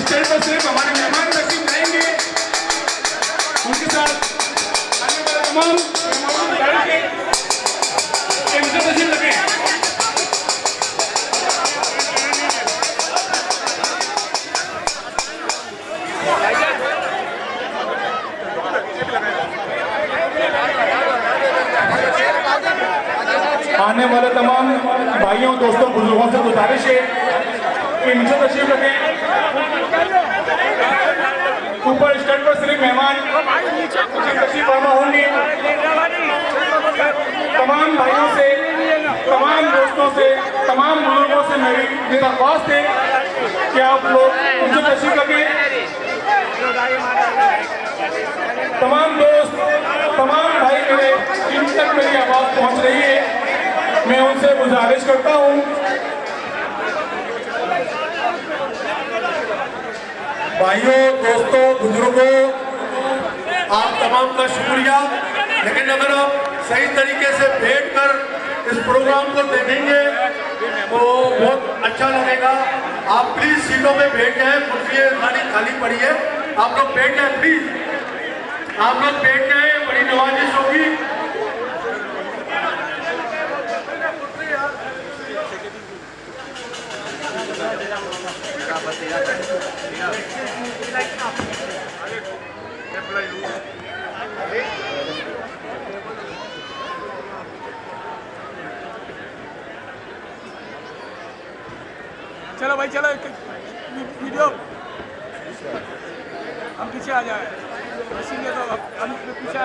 Stage पर सिर्फ हमारे मेहमान तशरीफ लाएंगे, उनके साथ आने वाले तमाम मेहमानों के तशरीफ लगे। आने वाले तमाम भाइयों दोस्तों बुजुर्गों से गुजारिश है कि नीचे तशरीफ रखें। ऊपर स्टेज पर सिर्फ मेहमान तशरीफ फरमा होंगे। तमाम भाइयों से, तमाम दोस्तों से, तमाम बुजुर्गों से मेरी दरख्वास्त है कि आप लोग नीचे तशरीफ रखें। तमाम दोस्त, तमाम भाई मेरे जिन तक मेरी आवाज़ पहुँच रही है, मैं उनसे गुजारिश करता हूँ भाइयों, दोस्तों, बुजुर्गों, आप तमाम का शुक्रिया। लेकिन अगर आप सही तरीके से बैठकर इस प्रोग्राम को देखेंगे तो बहुत अच्छा लगेगा। आप प्लीज सीटों में बैठ जाएं, कुर्सियां खाली पड़ी है, आप लोग बैठ जाएं प्लीज, आप लोग बैठ जाएं, बड़ी नवाजिश होगी। चलो भाई चलो, वीडियो हम पीछे आ जाए, इसीलिए तो हम पीछे आ।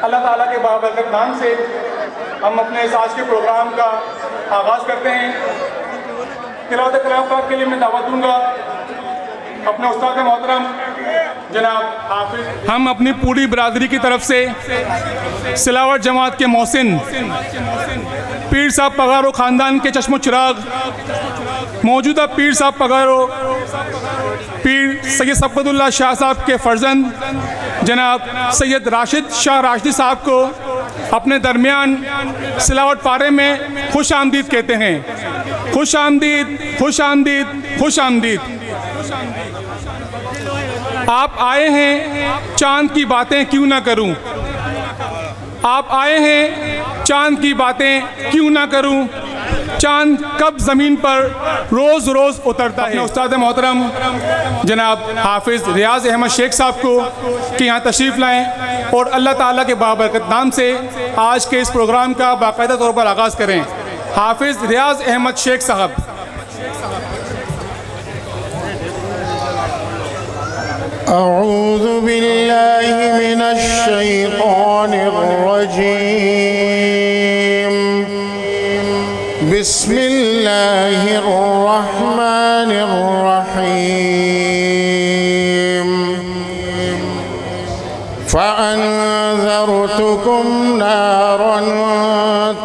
अल्लाह ताला के बाबरकत नाम से हम अपने इस आज के प्रोग्राम का आगाज़ करते हैं। तिलावत कलाम पाक के लिए मैं दावत दूंगा अपने उस्ताद मोहतरम जनाब हाफिज। हम अपनी पूरी बिरादरी की तरफ से सिलावट जमात के मोहसिन पीर साहब पगारो ख़ानदान के चश्मो चिराग, मौजूदा पीर साहब पगारो पीर सैयद सबकतुल्लाह शाह साहब के फर्जंद जनाब सैयद राशिद शाह राशिदी साहब को अपने दरमियान सिलावट पारे में खुश आमदीद कहते हैं। खुश आमदीद, खुश आमदीद, खुश आमदीद। आप आए हैं चांद की बातें क्यों ना करूं, आप आए हैं चांद की बातें क्यों ना करूं, चांद कब ज़मीन पर रोज़ रोज़ उतरता है। उस्ताद मोहतरम जनाब हाफिज़ रियाज़ अहमद शेख साहब को कि यहाँ तशरीफ़ लाएँ और अल्लाह ताला के बाबरकत नाम से आज के इस प्रोग्राम का बाकायदा तौर पर आगाज़ करें। हाफिज़ रियाज़ अहमद शेख साहब। अऊज़ु बिल्लाहि मिनश शैतानिर रजीम। बिस्मिल्लाहिर रहमानिर रहीम। फ़अन्ज़रतुकुम नारन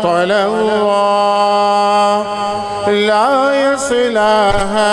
तलज़्ज़ा ला यस्लाहा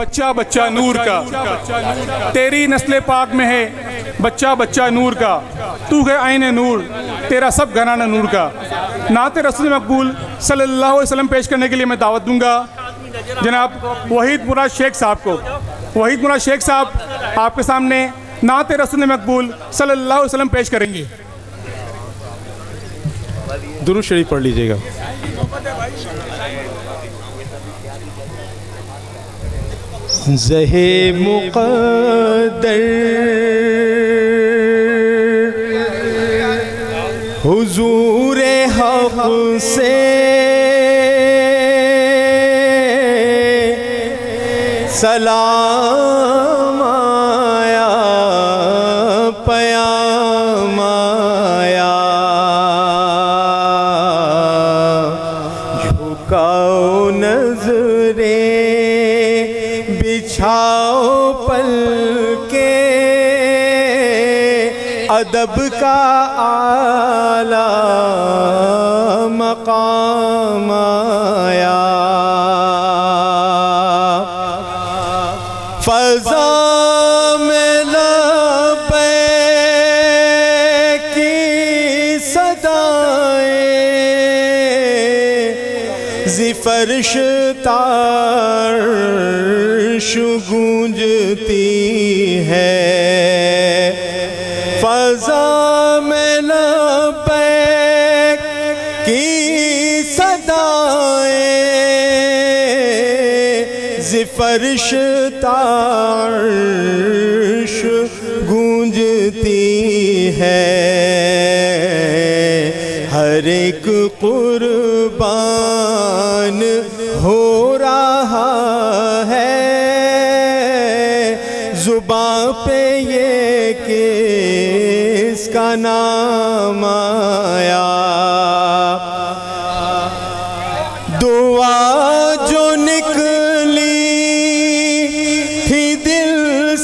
बच्चा बच्चा नूर का तेरी नस्ल पाक में है बच्चा बच्चा नूर का तू है आईने नूर तेरा सब घराना नूर का नाते रसूल मकबूल सल्लल्लाहु अलैहि वसल्लम पेश करने के लिए मैं दावत दूंगा जनाब वहीद मुराद शेख साहब को। वहीद मुराद शेख साहब आपके सामने नाते रसूल मकबूल सल्लल्लाहु अलैहि वसल्लम पेश करेंगे। दुरूद शरीफ पढ़ लीजिएगा। ज़हे मुक़द्दर हुज़ूरे हक़ से सलाम आया पयाम आया झुकाओ नजरे बिछाओ पल के अदब का आला मकाम आया फज़ा में लबैक की सदाएं ज़िफ़र्श तार्श गूंजती है फज़ा में लबैक की सदाएं ज़िफ़र्श तार्श गूंजती है हर एक कुर्बान हो रहा है ज़ुबां पे ये किसका नाम आया दुआ जो निकली थी दिल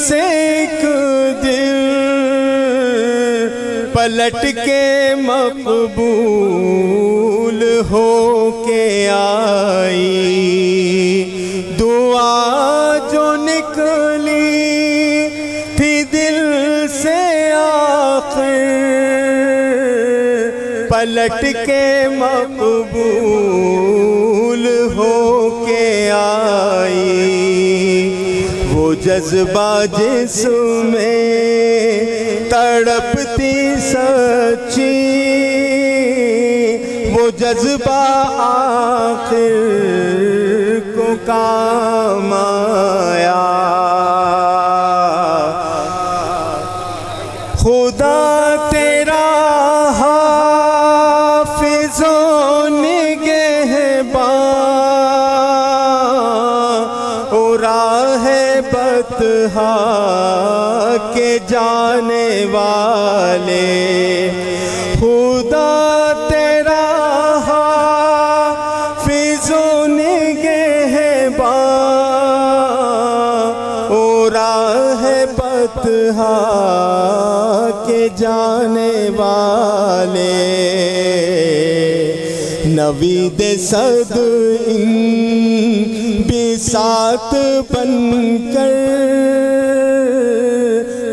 से एक दिल पलट के मकबूल हो के आई दुआ जो निकली थी दिल से आखिर पलट के मकबूल हो के आई वो जज्बा जिसमें तड़पती सच्ची वो जज्बा आखिर को काम आया खुदा तेरा हाफिज़ो निगहबान ओ राह बतहा के जाने वाले खुदा तेरा हाफिज़ो निगहबान ओ राह बतहा के जाने वाले नवीद सद इन बिसात बनकर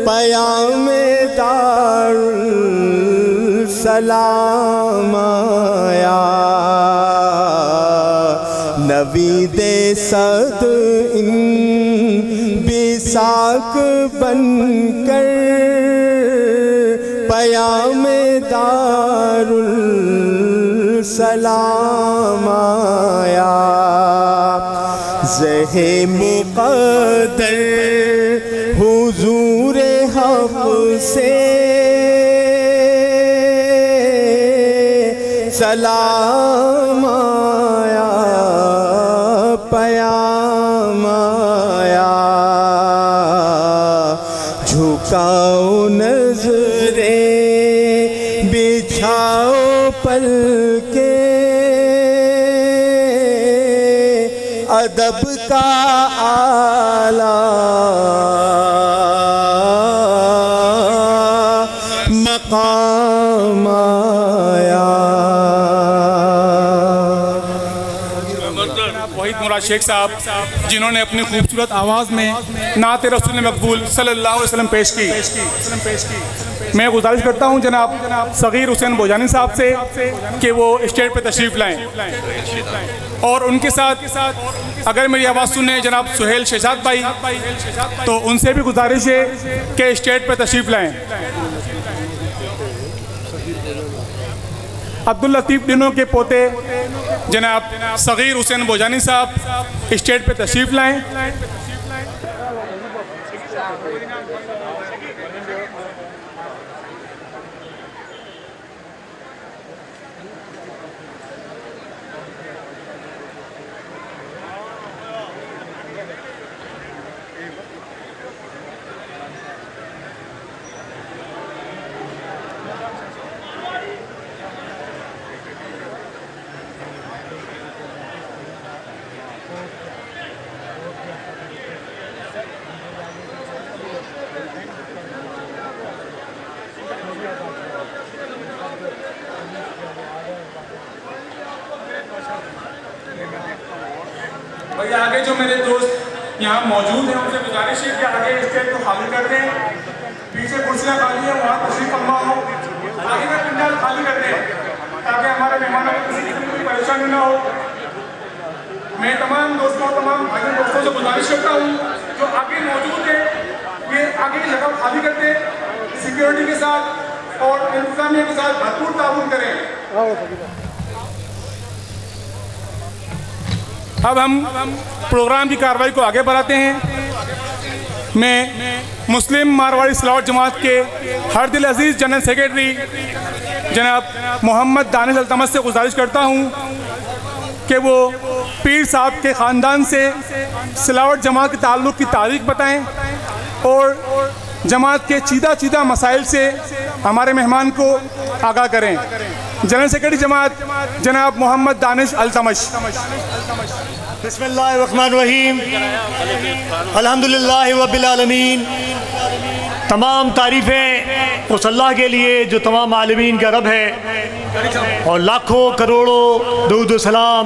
पयामे दारुल सलाम आया नवीद सद इन बिसाक बनकर पयामे दारुल सलाम आया ज़हे मुक़द्दर हुज़ूरे हक़ से सलाम आया, पयाम आया, झुकाओ नजरें, बिछाओ पलके, अदब का आला मकाम आया। वहीद मुराद शेख साहब जिन्होंने अपनी खूबसूरत आवाज़ में नात रसूल मकबूल सल्लल्लाहु अलैहि वसल्लम पेश की। मैं गुजारिश करता हूँ जनाब सगीर हुसैन बोजानी साहब से कि वो स्टेज पे तशरीफ़ लाएँ, और उनके साथ अगर मेरी आवाज़ सुने जनाब सुहेल शहजाद भाई, तो उनसे भी गुजारिश है कि स्टेज पे तशरीफ़ लाएँ। अब्दुल लतीफ़ डिनो के पोते जनाब सगीर हुसैन बोजानी साहब स्टेज पे तशरीफ़ लाएँ। भाई आगे जो मेरे दोस्त यहाँ मौजूद हैं उनसे गुजारिश है कि आगे स्टेज को खाली कर दें। पीछे कुर्सियाँ खाली हैं, वहाँ तशरीफ फरमा हो, आगे का पंडाल खाली कर दें ताकि हमारे मेहमानों को किसी किस्म की परेशानी ना हो। मैं तमाम दोस्तों तमाम भाइयों दोस्तों से गुजारिश करता हूँ जो आगे मौजूद है ये आगे की जगह खाली कर दें, सिक्योरिटी के साथ और इंतजामिया के साथ भरपूर ताउन करें। अब हम प्रोग्राम की कार्रवाई को आगे बढ़ाते हैं। मैं मुस्लिम मारवाड़ी इस्लावत जमात के हर दिल अजीज़ जनरल सेक्रेटरी जनाब मोहम्मद दानिश अल्तमश से गुजारिश करता हूँ कि वो पीर साहब के ख़ानदान से सिलावट जमात के ताल्लुक़ की तारीख़ बताएँ और जमात के चीदा मसाइल से हमारे मेहमान को आगाह करें। जनरल सेक्रेटरी जमात जनाब मोहम्मद दानिश अल्तमश। बिस्मिल्लाहिर्रहमानिर्रहीम, अल्हम्दुलिल्लाहि रब्बिल आलमीन। तमाम तारीफ़ें उस अल्लाह के लिए जो तमाम आलमीन का रब है, और लाखों करोड़ों दुरूद व सलाम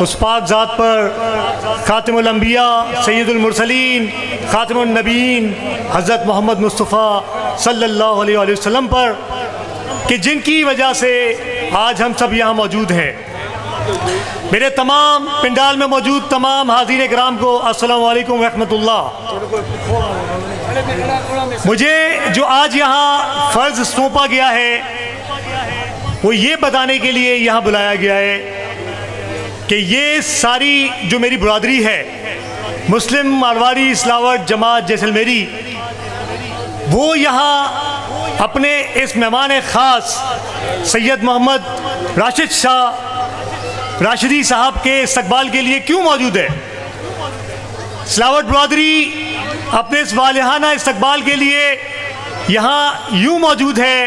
उस पाक ज़ात पर खातिमुल अंबिया सय्यदुल मुरसलीन खातिमुन नबीन हज़रत मोहम्मद मुस्तफ़ा सल्लल्लाहु अलैहि वसल्लम पर कि जिनकी वजह से आज हम सब यहाँ मौजूद हैं। मेरे तमाम पिंडाल में मौजूद तमाम हाज़िर कराम को अस्सलामु अलैकुम रहमतुल्लाह। मुझे जो आज यहाँ फ़र्ज़ सौंपा गया है वो ये बताने के लिए यहाँ बुलाया गया है कि ये सारी जो मेरी बरादरी है मुस्लिम मारवाड़ी इस्लावट जमात जैसलमेरी, वो यहाँ अपने इस मेहमान ख़ास सैयद मोहम्मद राशिद शाह राशिदी साहब के इस्तकबाल के लिए क्यों मौजूद है। इस्लावट बरादरी अपने इस वालिहाना इस्तकबाल के लिए यहाँ यूँ मौजूद है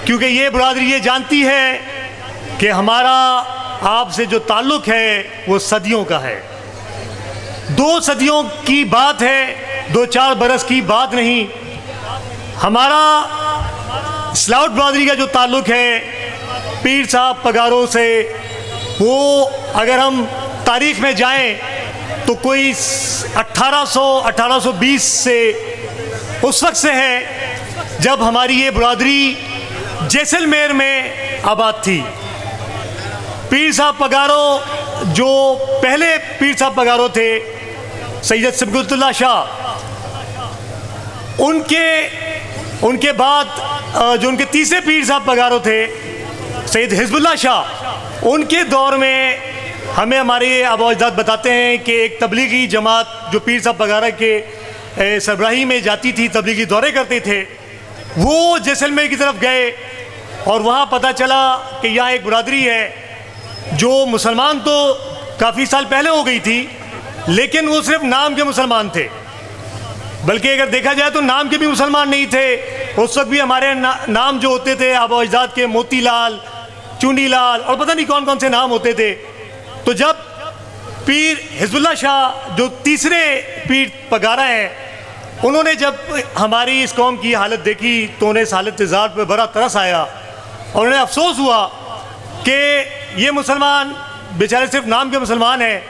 क्योंकि ये बरादरी ये जानती है कि हमारा आपसे जो ताल्लुक़ है वो सदियों का है। 2 सदियों की बात है, 2-4 बरस की बात नहीं। हमारा इस्लावट बरादरी का जो ताल्लुक़ है पीर साहब पगारों से, वो अगर हम तारीख़ में जाएं तो कोई 1820 से उस वक्त से है जब हमारी ये बरादरी जैसलमेर में आबाद थी। पीर साहब पगारों जो पहले पीर साहब पगारों थे सैयद सिबगतुल्लाह शाह, उनके बाद जो उनके तीसरे पीर साहब पगारों थे सैयद हिज़्बुल्लाह शाह, उनके दौर में हमें हमारे आबा अजदाद बताते हैं कि एक तबलीगी जमात जो पीर साहब पगारा के सरबराही में जाती थी, तबलीगी दौरे करते थे, वो जैसलमेर की तरफ गए और वहाँ पता चला कि यहाँ एक बरादरी है जो मुसलमान तो काफ़ी साल पहले हो गई थी, लेकिन वो सिर्फ नाम के मुसलमान थे, बल्कि अगर देखा जाए तो नाम के भी मुसलमान नहीं थे। उस वक्त भी हमारे नाम जो होते थे आबा अजदाद के, मोतीलाल, चुनीलाल और पता नहीं कौन कौन से नाम होते थे। तो जब पीर हिजबुल्लाह शाह जो तीसरे पीर पगारा हैं, उन्होंने जब हमारी इस कौम की हालत देखी तो उन्हें इस हालत ज़ार पर बड़ा तरस आया और उन्हें अफसोस हुआ कि ये मुसलमान बेचारे सिर्फ नाम के मुसलमान हैं।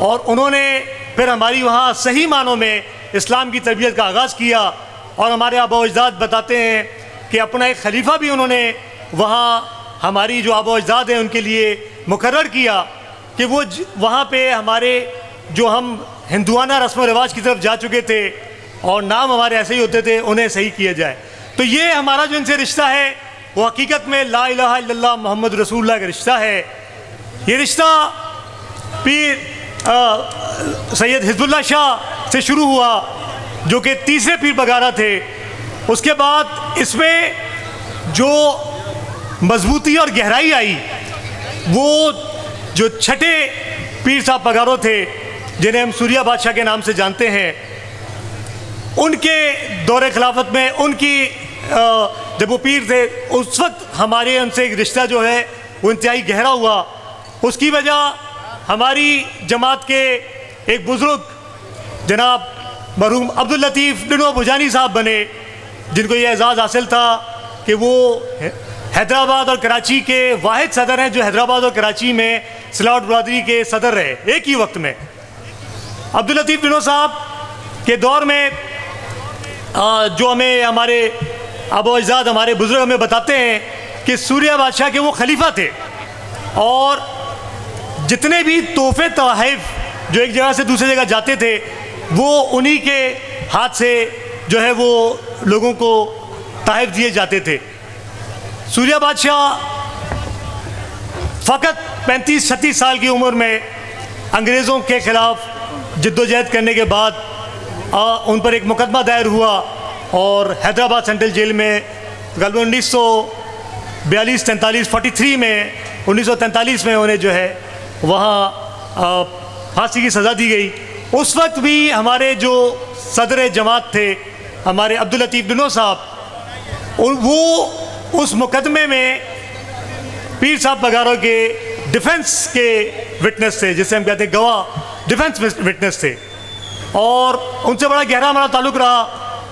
और उन्होंने फिर हमारी वहाँ सही मानों में इस्लाम की तरबियत का आगाज़ किया। और हमारे आबा अजदाद बताते हैं कि अपना एक खलीफा भी उन्होंने वहाँ हमारी जो आबा अजदाद हैं उनके लिए मुकर्रर किया कि वो वहाँ पे हमारे जो हम हिंदुआना रस्म व रिवाज की तरफ जा चुके थे और नाम हमारे ऐसे ही होते थे, उन्हें सही किया जाए। तो ये हमारा जो इनसे रिश्ता है वो हकीकत में ला इलाहा इल्लल्लाह मोहम्मद रसूलुल्लाह का रिश्ता है। ये रिश्ता पीर सैयद हिजबुल्लाह शाह से शुरू हुआ जो कि तीसरे पीर बगारा थे। उसके बाद इसमें जो मजबूती और गहराई आई वो जो छठे पीर साहब बगारों थे जिन्हें हम सूर्या बादशाह के नाम से जानते हैं, उनके दौरे खिलाफत में उनकी जब वो पीर थे उस वक्त हमारे उनसे एक रिश्ता जो है वो इंतहाई गहरा हुआ। उसकी वजह हमारी जमात के एक बुज़ुर्ग जनाब मरहूम अब्दुल लतीफ़ डिनो बुजानी साहब बने, जिनको ये एजाज़ हासिल था कि वो हैदराबाद और कराची के वाहिद सदर हैं जो हैदराबाद और कराची में सिलावट बरादरी के सदर रहे एक ही वक्त में। अब्दुल लतीफ़ डिनो साहब के दौर में जो हमें हमारे आबा अजदाद हमारे बुज़ुर्ग हमें बताते हैं कि सूर्या बादशाह के वो खलीफा थे और जितने भी तोहफे तोहफ़ जो एक जगह से दूसरी जगह जाते थे वो उन्हीं के हाथ से जो है वो लोगों को तोहफ़े दिए जाते थे। सूर्या बादशाह फ़कत 35-36 साल की उम्र में अंग्रेज़ों के ख़िलाफ़ जद्दोजहद करने के बाद उन पर एक मुकदमा दायर हुआ और हैदराबाद सेंट्रल जेल में तकरीबन 1942-43 में 1943 में उन्हें जो है वहाँ फांसी की सज़ा दी गई। उस वक्त भी हमारे जो सदर जमात थे हमारे अब्दुल लतीफ़ डिनो साहब, वो उस मुकदमे में पीर साहब बगारों के डिफेंस के विटनेस थे, जिसे हम कहते हैं गवाह, डिफेंस विटनेस थे और उनसे बड़ा गहरा हमारा ताल्लुक़ रहा।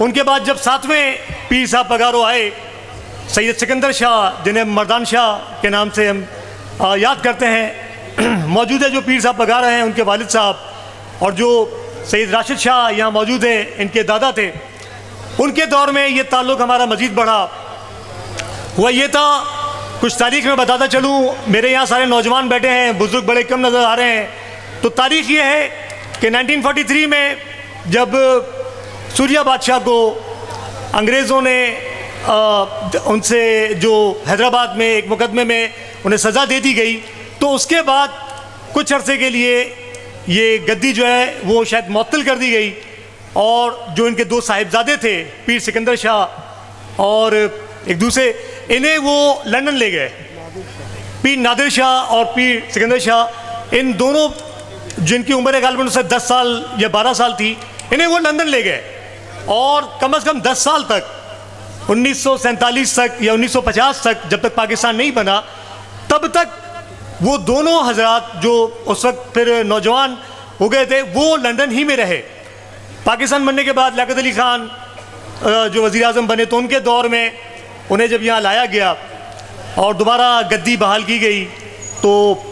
उनके बाद जब 7वें पीर साहब बगारो आए, सैयद सिकंदर शाह जिन्हें मर्दान शाह के नाम से हम याद करते हैं, मौजूदा जो पीर साहब बगारा हैं उनके वालिद साहब और जो सैयद राशिद शाह यहाँ मौजूद हैं इनके दादा थे, उनके दौर में ये ताल्लुक़ हमारा मज़ीद बढ़ा। हुआ ये था, कुछ तारीख़ में बताता चलूँ, मेरे यहाँ सारे नौजवान बैठे हैं, बुज़ुर्ग बड़े कम नज़र आ रहे हैं, तो तारीख़ ये है कि 1943 में जब सूर्या बादशाह को अंग्रेज़ों ने उनसे जो हैदराबाद में एक मुकदमे में उन्हें सज़ा दे दी गई, तो उसके बाद कुछ अरसे के लिए ये गद्दी जो है वो शायद मुअत्तल कर दी गई और जो इनके दो साहिबजादे थे पीर सिकंदर शाह और एक दूसरे, इन्हें वो लंदन ले गए। पीर नादिर शाह और पीर सिकंदर शाह, इन दोनों जिनकी उम्र गालिबन उससे 10 साल या 12 साल थी, इन्हें वो लंदन ले गए और कम से कम 10 साल तक 1947 तक या 1950 तक, जब तक पाकिस्तान नहीं बना तब तक वो दोनों हजरात जो उस वक्त फिर नौजवान हो गए थे वो लंदन ही में रहे। पाकिस्तान बनने के बाद लियाकत अली ख़ान जो वज़ीर आज़म बने तो उनके दौर में उन्हें जब यहाँ लाया गया और दोबारा गद्दी बहाल की गई, तो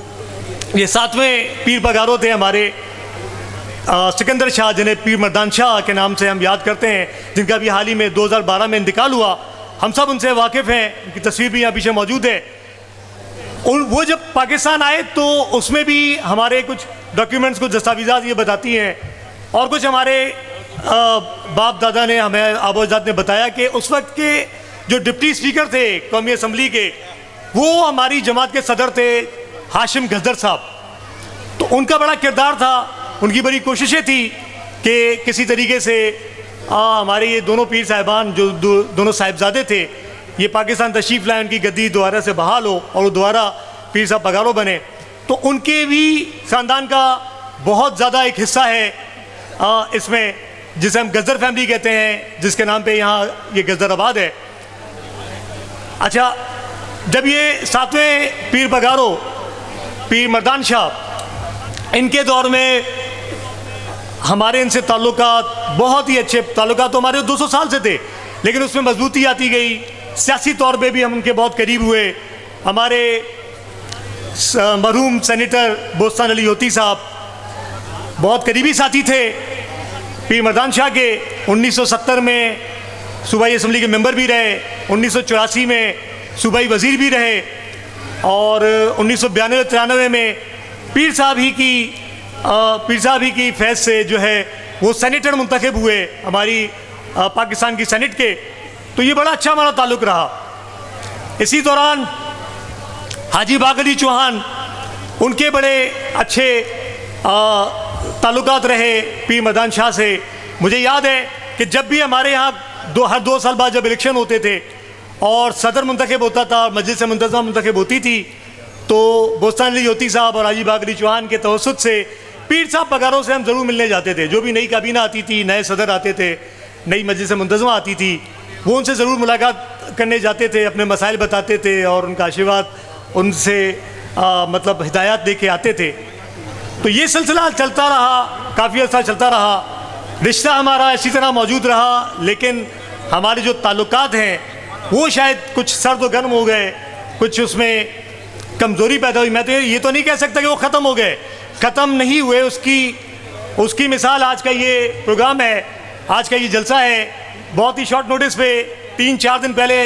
ये 7वें पीर बगारो थे हमारे सिकंदर शाह, जिन्हें पीर मर्दान शाह के नाम से हम याद करते हैं, जिनका भी हाल ही में 2012 में इंतकाल हुआ। हम सब उनसे वाकिफ़ हैं, उनकी तस्वीर भी यहाँ पीछे मौजूद है। वो जब पाकिस्तान आए तो उसमें भी हमारे कुछ डॉक्यूमेंट्स, कुछ दस्तावेज़ात ये बताती हैं और कुछ हमारे बाप दादा ने हमें आबा अजदाद ने बताया कि उस वक्त के जो डिप्टी स्पीकर थे कौमी असम्बली के, वो हमारी जमात के सदर थे हाशिम गजदर साहब। तो उनका बड़ा किरदार था, उनकी बड़ी कोशिशें थी कि किसी तरीके से हमारे ये दोनों पीर साहिबान जो दोनों साहिबजादे थे ये पाकिस्तान तशरीफ़ लाए, उनकी गद्दी दोबारा से बहाल हो और वो दोबारा पीर साहब पगारो बने, तो उनके भी ख़ानदान का बहुत ज़्यादा एक हिस्सा है इसमें, जिसे हम गज़र फैमिली कहते हैं, जिसके नाम पे यहाँ ये गज़र आबाद है। अच्छा, जब ये 7वें पीर पगारो पीर मर्दान शाह, इनके दौर में हमारे इनसे ताल्लुकात बहुत ही अच्छे, ताल्लुकात तो हमारे 200 साल से थे, लेकिन उसमें मजबूती आती गई। सियासी तौर पे भी हम उनके बहुत करीब हुए। हमारे मरहूम सेनेटर बोस्तान अली होती साहब बहुत करीबी साथी थे पीर मर्दान शाह के। 1970 में सूबाई असम्बली के मेंबर भी रहे, 1984 में सूबाई वज़ीर भी रहे, और 1992-93 में पीर साहब ही की फैज़ से जो है वो सेनेटर मुंतखब हुए हमारी पाकिस्तान की सेनेट के। तो ये बड़ा अच्छा हमारा ताल्लुक़ रहा। इसी दौरान हाजी बाग अली चौहान, उनके बड़े अच्छे ताल्लुकात रहे पीर मर्दान शाह से। मुझे याद है कि जब भी हमारे यहाँ हर 2 साल बाद जब इलेक्शन होते थे और सदर मुंतखब होता था, मजलिस मुंतज़मा मुंतखब होती थी, तो बोस्तान अली होती साहब और हाजी बाग अली चौहान के तवस्सुत से पीर साहब पगारों से हम ज़रूर मिलने जाते थे। जो भी नई काबीना आती थी, नए सदर आते थे, नई मजलिस मुंतज़मा आती थी, वो उनसे ज़रूर मुलाकात करने जाते थे, अपने मसाइल बताते थे और उनका आशीर्वाद उनसे मतलब हिदायत दे के आते थे। तो ये सिलसिला चलता रहा, काफ़ी अर्सा चलता रहा, रिश्ता हमारा इसी तरह मौजूद रहा। लेकिन हमारे जो ताल्लुकात हैं वो शायद कुछ सर्द व गर्म हो गए, कुछ उसमें कमज़ोरी पैदा हुई। मैं तो ये तो नहीं कह सकता कि वो ख़त्म हो गए, ख़त्म नहीं हुए। उसकी मिसाल आज का ये प्रोग्राम है, आज का ये जलसा है। बहुत ही शॉर्ट नोटिस पे 3-4 दिन पहले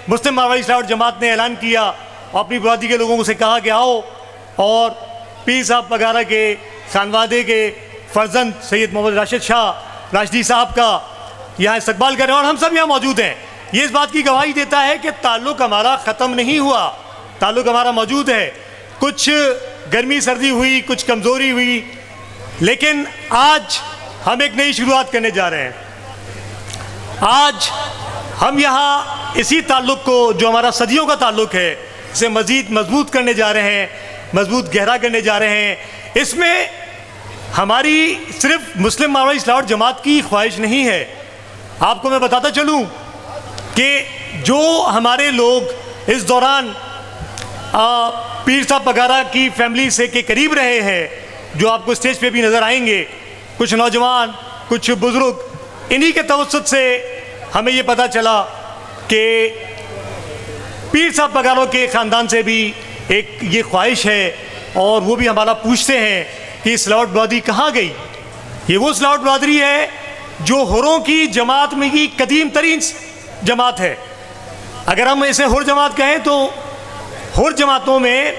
मुस्लिम मारवाड़ी इस्लाह जमात ने ऐलान किया और अपनी बरादरी के लोगों से कहा कि आओ और पीर साहब पगारा के खानवादे के फर्जंद सैयद मोहम्मद राशिद शाह राशदी साहब का यहाँ इस्तकबाल करें, और हम सब यहाँ मौजूद हैं। ये इस बात की गवाही देता है कि ताल्लुक़ हमारा ख़त्म नहीं हुआ, ताल्लुक़ हमारा मौजूद है। कुछ गर्मी सर्दी हुई, कुछ कमज़ोरी हुई, लेकिन आज हम एक नई शुरुआत करने जा रहे हैं। आज हम यहाँ इसी ताल्लुक़ को, जो हमारा सदियों का ताल्लुक़ है, इसे मज़ीद मजबूत करने जा रहे हैं, मजबूत गहरा करने जा रहे हैं। इसमें हमारी सिर्फ मुस्लिम मारवाड़ी इस्लाह जमात की ख्वाहिश नहीं है। आपको मैं बताता चलूँ कि जो हमारे लोग इस दौरान पीर साहब पगारा की फैमिली से के करीब रहे हैं, जो आपको स्टेज पे भी नज़र आएंगे, कुछ नौजवान, कुछ बुज़ुर्ग, इन्हीं के तवस्सुत से हमें ये पता चला कि पीर साहब पगारों के ख़ानदान से भी एक ये ख्वाहिश है, और वो भी हमारा पूछते हैं कि इस्लाहट बरदरी कहाँ गई। ये वो इस्लाहट बरदरी है जो हुरों की जमात में की कदीम तरीन जमात है। अगर हम इसे हुर जमात कहें तो हुर जमातों में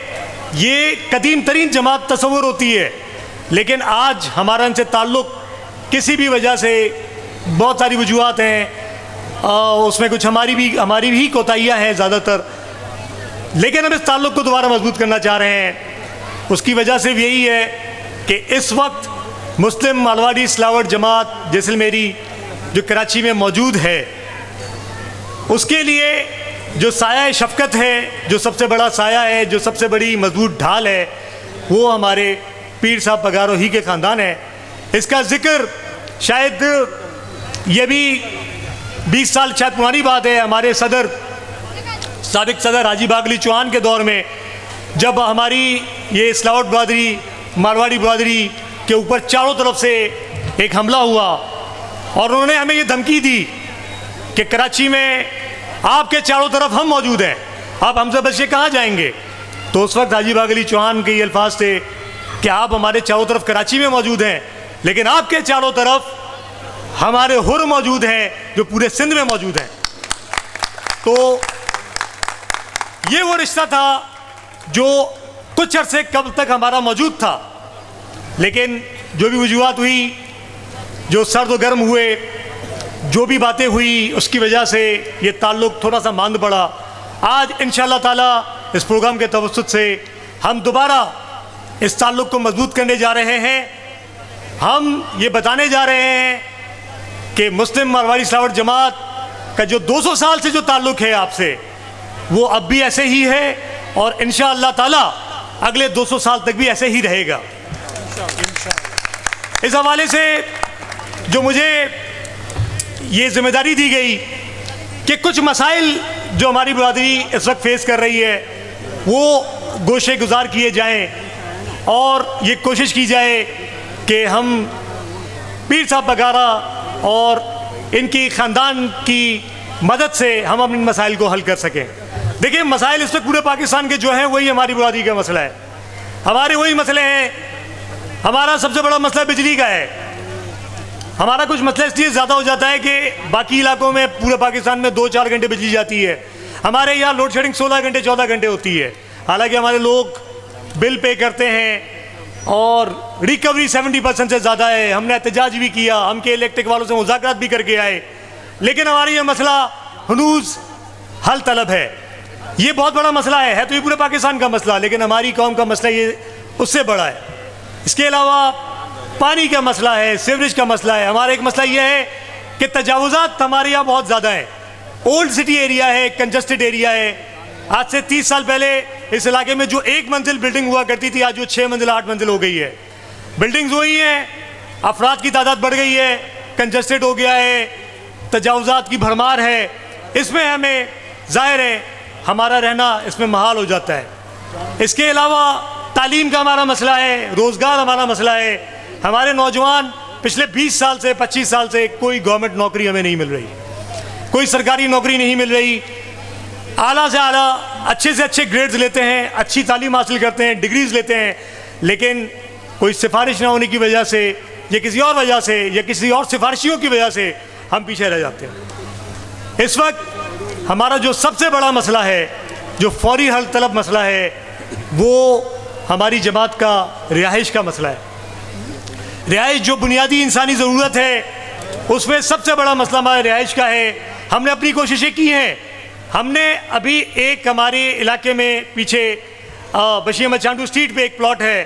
ये कदीम तरीन जमात तस्वुर होती है, लेकिन आज हमारा इनसे ताल्लुक़ किसी भी वजह से, बहुत सारी वजूहात हैं, उसमें कुछ हमारी भी कोताहियाँ हैं ज़्यादातर, लेकिन हम इस ताल्लुक़ को दोबारा मजबूत करना चाह रहे हैं। उसकी वजह सिर्फ यही है कि इस वक्त मुस्लिम मारवाड़ी इस्लाह जमात जैसलमेरी जो कराची में मौजूद है, उसके लिए जो साया शफ़क़त है, जो सबसे बड़ा साया है, जो सबसे बड़ी मजबूत ढाल है, वो हमारे पीर साहब पगारो ही के ख़ानदान है। इसका ज़िक्र शायद ये भी 20 साल शायद पुरानी बात है। हमारे साबिक़ सदर हाजी बाग अली चौहान के दौर में जब हमारी ये इस्लाहट बरदरी, मारवाड़ी बरदरी के ऊपर चारों तरफ से एक हमला हुआ और उन्होंने हमें ये धमकी दी कि कराची में आपके चारों तरफ हम मौजूद हैं, आप हमसे बच के कहाँ जाएंगे। तो उस वक्त हाजी बाग अली चौहान के ये अल्फाज थे कि आप हमारे चारों तरफ कराची में मौजूद हैं, लेकिन आपके चारों तरफ हमारे हुर मौजूद हैं जो पूरे सिंध में मौजूद हैं। तो ये वो रिश्ता था जो कुछ अरसे कब तक हमारा मौजूद था, लेकिन जो भी वजूहात हुई, जो सर्द व गर्म हुए, जो भी बातें हुई, उसकी वजह से ये ताल्लुक़ थोड़ा सा मांद पड़ा। आज इंशाअल्लाह ताला इस प्रोग्राम के तवस्सुत से हम दोबारा इस ताल्लुक़ को मजबूत करने जा रहे हैं। हम ये बताने जा रहे हैं कि मुस्लिम मारवाड़ी इस्लाह जमात का जो 200 साल से जो ताल्लुक़ है आपसे, वो अब भी ऐसे ही है और इंशाअल्लाह ताला अगले 200 साल तक भी ऐसे ही रहेगा। इस हवाले से जो मुझे ये जिम्मेदारी दी गई कि कुछ मसाइल जो हमारी बरादरी इस वक्त फेस कर रही है वो गोशे गुजार किए जाएं और ये कोशिश की जाए कि हम पीर साहब बगारा और इनकी ख़ानदान की मदद से हम अपने मसाइल को हल कर सकें। देखिए, मसाइल इस वक्त पूरे पाकिस्तान के जो हैं वही हमारी बरादरी का मसला है, हमारे वही मसले हैं। हमारा सबसे बड़ा मसला बिजली का है। हमारा कुछ मसला इसलिए ज़्यादा हो जाता है कि बाकी इलाकों में पूरे पाकिस्तान में 2-4 घंटे बिजली जाती है, हमारे यहाँ लोड शेडिंग 16 घंटे 14 घंटे होती है। हालांकि हमारे लोग बिल पे करते हैं और रिकवरी 70% से ज़्यादा है। हमने एहतजाज भी किया, हम के इलेक्ट्रिक वालों से मुज़ाकरात भी करके आए, लेकिन हमारा ये मसला हनूज़ हल तलब है। ये बहुत बड़ा मसला है तो ये पूरे पाकिस्तान का मसला, लेकिन हमारी कौम का मसला ये उससे बड़ा है। इसके अलावा पानी का मसला है, सीवरेज का मसला है। हमारा एक मसला ये है कि तजावुज़ात हमारे यहाँ बहुत ज़्यादा है। ओल्ड सिटी एरिया है, कंजस्टेड एरिया है। आज से 30 साल पहले इस इलाके में जो 1 मंजिल बिल्डिंग हुआ करती थी, आज वो 6 मंजिल 8 मंजिल हो गई है। बिल्डिंग्स वही हैं, अफराद की तादाद बढ़ गई है, कंजस्टेड हो गया है, तजावुज़ात की भरमार है। इसमें हमें ज़ाहिर है हमारा रहना इसमें महाल हो जाता है। इसके अलावा तालीम का हमारा मसला है, रोज़गार हमारा मसला है। हमारे नौजवान पिछले 20 साल से 25 साल से कोई गवर्नमेंट नौकरी हमें नहीं मिल रही, कोई सरकारी नौकरी नहीं मिल रही। आला से आला अच्छे से अच्छे ग्रेड्स लेते हैं, अच्छी तालीम हासिल करते हैं, डिग्रीज लेते हैं, लेकिन कोई सिफारिश ना होने की वजह से या किसी और वजह से या किसी और सिफारिशियों की वजह से हम पीछे रह जाते हैं। इस वक्त हमारा जो सबसे बड़ा मसला है, जो फौरी हल तलब मसला है, वो हमारी जमात का रिहाइश का मसला है। रिहाइश जो बुनियादी इंसानी ज़रूरत है, उसमें सबसे बड़ा मसला हमारे रिहाइश का है। हमने अपनी कोशिशें की हैं। हमने अभी एक हमारे इलाके में पीछे बशीर अहमद चांडू स्ट्रीट पे एक प्लॉट है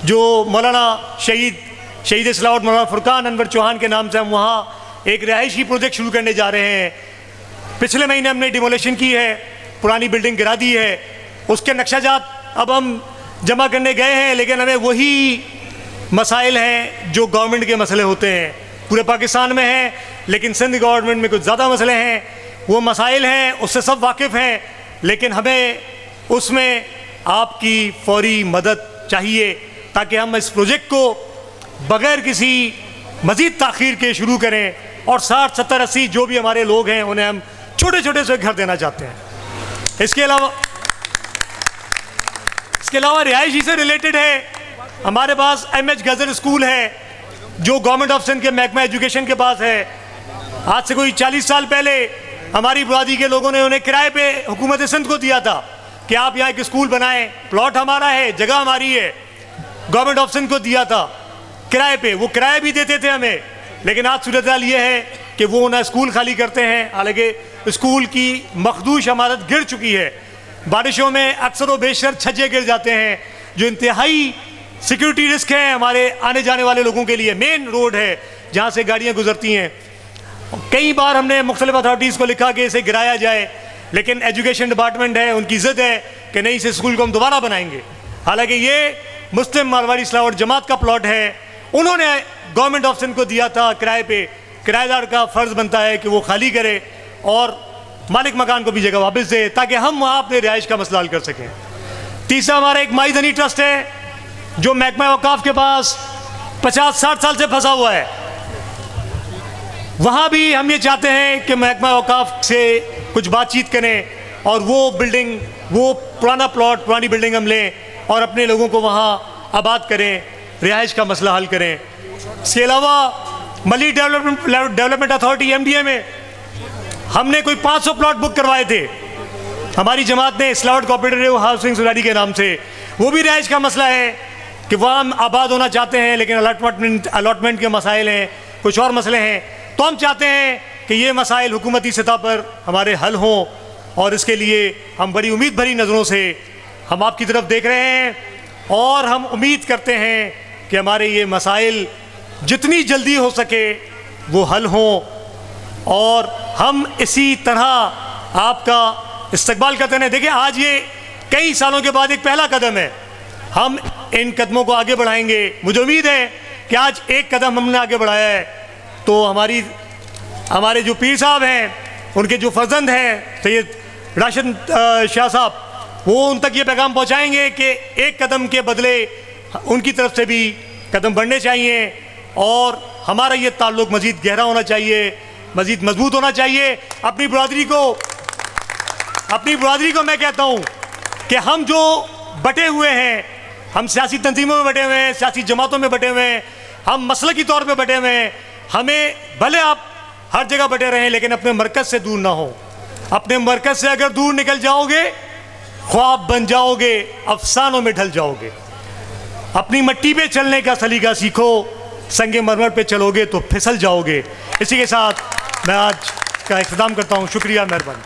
जो मौलाना शहीद इस्लाहुद्दीन मौलाना फुरकान अनवर चौहान के नाम से हम वहाँ एक रिहाइशी प्रोजेक्ट शुरू करने जा रहे हैं। पिछले महीने हमने डिमोलेशन की है, पुरानी बिल्डिंग गिरा दी है। उसके नक्शाजात अब हम जमा करने गए हैं, लेकिन हमें वही मसाइल हैं जो गवर्नमेंट के मसले होते हैं, पूरे पाकिस्तान में हैं, लेकिन सिंध गवर्नमेंट में कुछ ज़्यादा मसले हैं। वो मसाइल हैं, उससे सब वाकिफ़ हैं, लेकिन हमें उसमें आपकी फौरी मदद चाहिए ताकि हम इस प्रोजेक्ट को बग़ैर किसी मज़ीद ताख़ीर के शुरू करें और 60, 70, 80 जो भी हमारे लोग हैं उन्हें हम छोटे छोटे से घर देना चाहते हैं। इसके अलावा रिहाइशी से रिलेटेड है, हमारे पास MH गज़र स्कूल है जो गवर्नमेंट ऑफ सिंध के महकमा एजुकेशन के पास है। आज से कोई 40 साल पहले हमारी बरादरी के लोगों ने उन्हें किराए पे हुकूमत सिंध को दिया था कि आप यहाँ एक स्कूल बनाएं, प्लॉट हमारा है, जगह हमारी है। गवर्नमेंट ऑफ सिंध को दिया था किराए पे, वो किराया भी देते थे हमें, लेकिन आज सूरत हाल ये है कि वो ना स्कूल खाली करते हैं। हालांकि स्कूल की मखदूश इमारत गिर चुकी है, बारिशों में अक्सर व बेशर छज्जे गिर जाते हैं जो इंतहाई सिक्योरिटी रिस्क है हमारे आने जाने वाले लोगों के लिए। मेन रोड है जहाँ से गाड़ियाँ गुजरती हैं। कई बार हमने मुख्तलिफ अथॉरिटीज़ को लिखा कि इसे गिराया जाए, लेकिन एजुकेशन डिपार्टमेंट है, उनकी ज़िद है कि नहीं, इस स्कूल को हम दोबारा बनाएंगे। हालांकि ये मुस्लिम मारवाड़ी इस्लाह जमात का प्लॉट है, उन्होंने गवर्नमेंट ऑफ सिंध को दिया था किराए पे। किराएदार का फ़र्ज़ बनता है कि वो खाली करे और मालिक मकान को भी जगह वापस दे ताकि हम वहाँ अपने रिहाइश का मसला हल कर सकें। तीसरा हमारा एक माई धनी ट्रस्ट है जो महकमा औकाफ के पास 50-60 साल से फंसा हुआ है। वहाँ भी हम ये चाहते हैं कि महकमा औकाफ से कुछ बातचीत करें और वो बिल्डिंग, वो पुराना प्लॉट, पुरानी बिल्डिंग हम लें और अपने लोगों को वहाँ आबाद करें, रिहाइश का मसला हल करें। इसके अलावा मली डेवलपमेंट अथॉरिटी MDA में हमने कोई 500 प्लॉट बुक करवाए थे हमारी जमात ने इस्लाहट कोऑपरेटिव हाउसिंग सोसाइटी के नाम से। वो भी रिहाइश का मसला है कि वहाँ हम आबाद होना चाहते हैं, लेकिन अलॉटमेंट के मसाइल हैं, कुछ और मसले हैं। तो हम चाहते हैं कि ये मसाइल हुकूमती सतह पर हमारे हल हों और इसके लिए हम बड़ी उम्मीद भरी नज़रों से हम आपकी तरफ देख रहे हैं और हम उम्मीद करते हैं कि हमारे ये मसाइल जितनी जल्दी हो सके वो हल हों और हम इसी तरह आपका इस्तकबाल करते हैं। देखिए आज ये कई सालों के बाद एक पहला कदम है, हम इन कदमों को आगे बढ़ाएंगे। मुझे उम्मीद है कि आज एक कदम हमने आगे बढ़ाया है तो हमारे जो पीर साहब हैं, उनके जो फर्जंद हैं सैयद राशिद शाह साहब, वो उन तक ये पैगाम पहुंचाएंगे कि एक कदम के बदले उनकी तरफ से भी कदम बढ़ने चाहिए और हमारा ये ताल्लुक़ मज़ीद गहरा होना चाहिए, मज़ीद मजबूत होना चाहिए। अपनी बरादरी को मैं कहता हूँ कि हम जो बटे हुए हैं, हम सियासी तंजीमों में बटे हुए हैं, सियासी जमातों में बटे हुए हैं, हम मसलकी तौर पे बटे हुए हैं, हमें भले आप हर जगह बटे रहें लेकिन अपने मरकज़ से दूर ना हो। अपने मरकज़ से अगर दूर निकल जाओगे ख्वाब बन जाओगे, अफसानों में ढल जाओगे। अपनी मिट्टी पे चलने का सलीका सीखो, संगे मरमर पे चलोगे तो फिसल जाओगे। इसी के साथ मैं आज का इख्तिताम करता हूँ। शुक्रिया, मेहरबानी।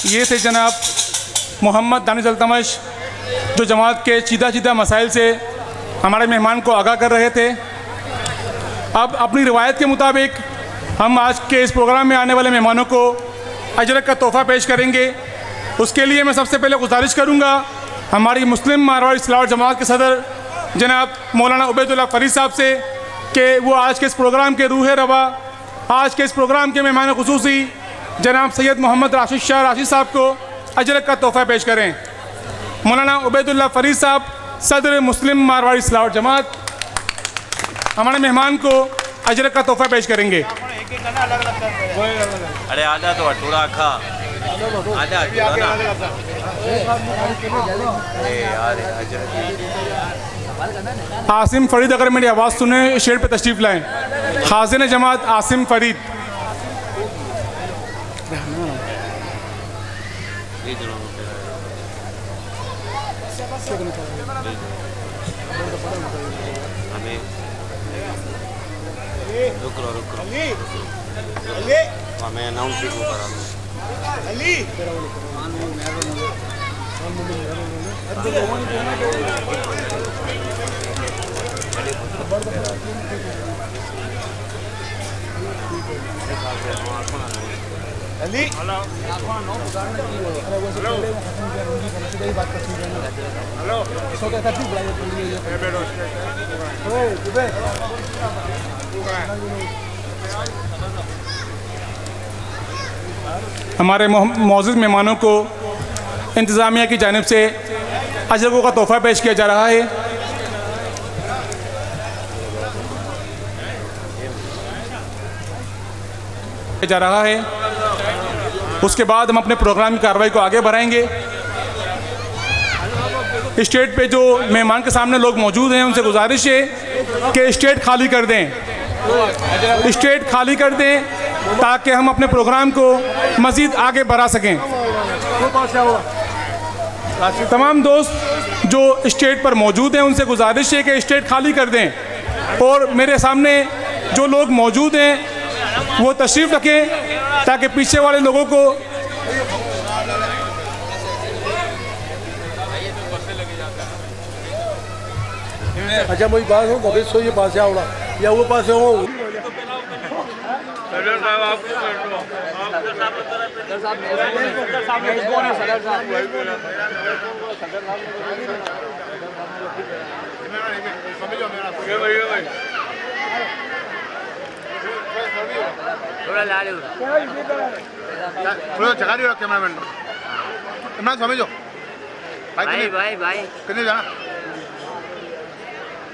ये थे जनाब मोहम्मद दानिश अल्तमश, जो जमात के चीदा मसाइल से हमारे मेहमान को आगाह कर रहे थे। अब अपनी रिवायत के मुताबिक हम आज के इस प्रोग्राम में आने वाले मेहमानों को अजरक का तोहफ़ा पेश करेंगे। उसके लिए मैं सबसे पहले गुजारिश करूँगा हमारी मुस्लिम मारवाड़ी इस्लाह जमात के सदर जनाब मौलाना उबैदुल्लाह फरीद साहब से कि वो आज के इस प्रोग्राम के रूह रवा, आज के इस प्रोग्राम के मेहमान खुसूसी जनाब सैयद मोहम्मद राशिद शाह राशिद साहब को अजरक का तोहफ़ा पेश करें। मौलाना उबैदुल्लाह फरीद साहब सदर मुस्लिम मारवाड़ी इस्लाह जमात हमारे मेहमान को अजरक का तोहफ़ा पेश करेंगे। अरे आजा तो थोड़ा खा आजा आसिम फरीद, अगर मेरी आवाज़ सुने शेर पे तशरीफ़ लाएँ। खाज़िन जमात आसिम फरीद। हमें रुक हमें अनाउंस भी करा हमारे मौजूद मेहमानों को इंतज़ामिया की जानिब से अजरकों का तोहफ़ा पेश किया जा रहा है। उसके बाद हम अपने प्रोग्राम की कार्रवाई को आगे बढ़ाएंगे। स्टेज पे जो मेहमान के सामने लोग मौजूद हैं उनसे गुजारिश है कि स्टेज खाली कर दें, स्टेज खाली कर दें ताकि हम अपने प्रोग्राम को मज़ीद आगे बढ़ा सकें। तमाम दोस्त जो स्टेज पर मौजूद हैं उनसे गुजारिश है कि स्टेज खाली कर दें और मेरे सामने जो लोग मौजूद हैं वो तशरीफ़ रखें ताकि पीछे वाले लोगों को अच्छा वही बात हो कभी सो ये पास आवड़ा या वो पास हो थोड़ा जगह नहीं रहा कैमरामैन इमरान समझो भाई भाई भाई कितने जाना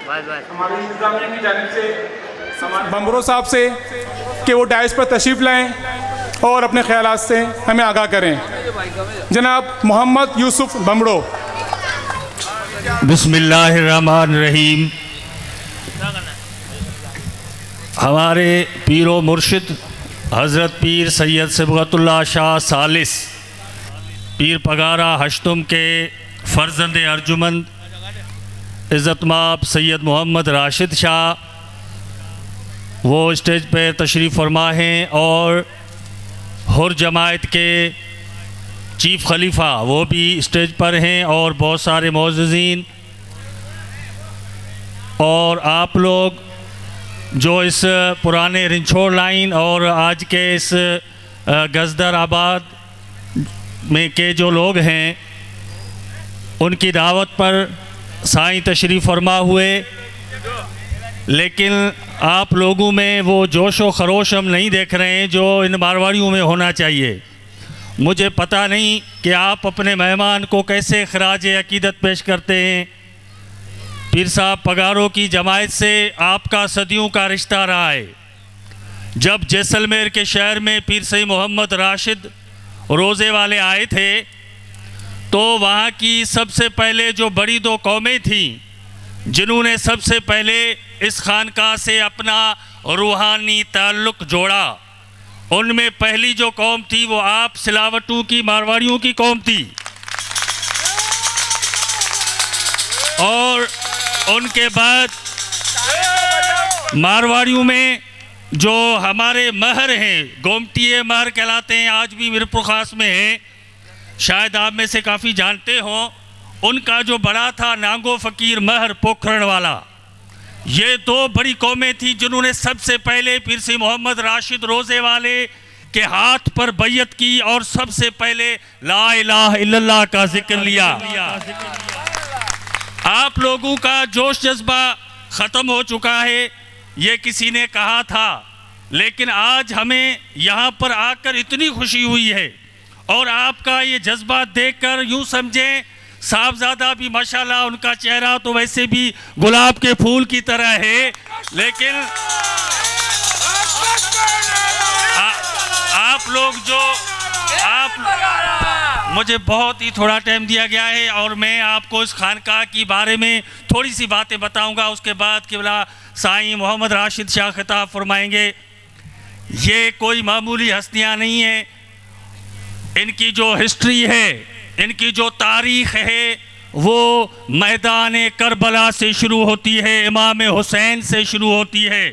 हमारी इंतज़ामिया की जानिब से बमरो साहब से कि वो डाइस पर तशरीफ़ लाएं और अपने ख्यालात से हमें आगाह करें। जनाब मोहम्मद यूसुफ बमरो। बिस्मिल्लाहिर्रहमानिर्रहीम। हमारे पीरो मुर्शिद हज़रत पीर सैयद सिबगतुल्लाह शाह सालिस पीर पगारा हश्तुम के फ़र्जंद अर्जुमंद इज़्ज़तमाब सैयद मोहम्मद राशिद शाह वो स्टेज पर तशरीफ़ फरमा हैं और हुर जमायत के चीफ़ खलीफा वो भी स्टेज पर हैं और बहुत सारे मोअज़्ज़िज़ीन और आप लोग जो इस पुराने रिंछोड़ लाइन और आज के इस गजदर आबाद में के जो लोग हैं उनकी दावत पर साईं तशरीफ़ फरमा हुए, लेकिन आप लोगों में वो जोश व खरोश हम नहीं देख रहे हैं जो इन मारवाड़ियों में होना चाहिए। मुझे पता नहीं कि आप अपने मेहमान को कैसे खराज अकीदत पेश करते हैं। पीर साहब पगारों की जमायत से आपका सदियों का रिश्ता रहा है। जब जैसलमेर के शहर में पीर सईद मोहम्मद राशिद रोज़े वाले आए थे तो वहाँ की सबसे पहले जो बड़ी दो कौमें थीं जिन्होंने सबसे पहले इस खानकाह से अपना रूहानी ताल्लुक़ जोड़ा, उनमें पहली जो कौम थी वो आप सिलावटों की मारवाड़ियों की कौम थी। और उनके बाद मारवाड़ियों में जो हमारे महर हैं, गोमतीय महर कहलाते हैं, आज भी मीरपुर खास में हैं, शायद आप में से काफ़ी जानते हों। उनका जो बड़ा था नांगो फ़कीर महर पोखरण वाला, ये दो बड़ी कौमें थी जिन्होंने सबसे पहले पीर सईद मोहम्मद राशिद रोज़े वाले के हाथ पर बैयत की और सबसे पहले ला इलाहा इल्लल्लाह का जिक्र लिया। आप लोगों का जोश जज्बा ख़त्म हो चुका है, ये किसी ने कहा था, लेकिन आज हमें यहाँ पर आकर इतनी खुशी हुई है और आपका ये जज्बा देखकर यूँ समझें साहबजादा भी माशाल्लाह उनका चेहरा तो वैसे भी गुलाब के फूल की तरह है, लेकिन आप लोग जो मुझे बहुत ही थोड़ा टाइम दिया गया है और मैं आपको इस खानकाह की बारे में थोड़ी सी बातें बताऊंगा। उसके बाद किबला साईं मोहम्मद राशिद शाह खिताब फरमाएंगे। ये कोई मामूली हस्तियां नहीं है, इनकी जो हिस्ट्री है, इनकी जो तारीख़ है वो मैदान करबला से शुरू होती है, इमाम हुसैन से शुरू होती है।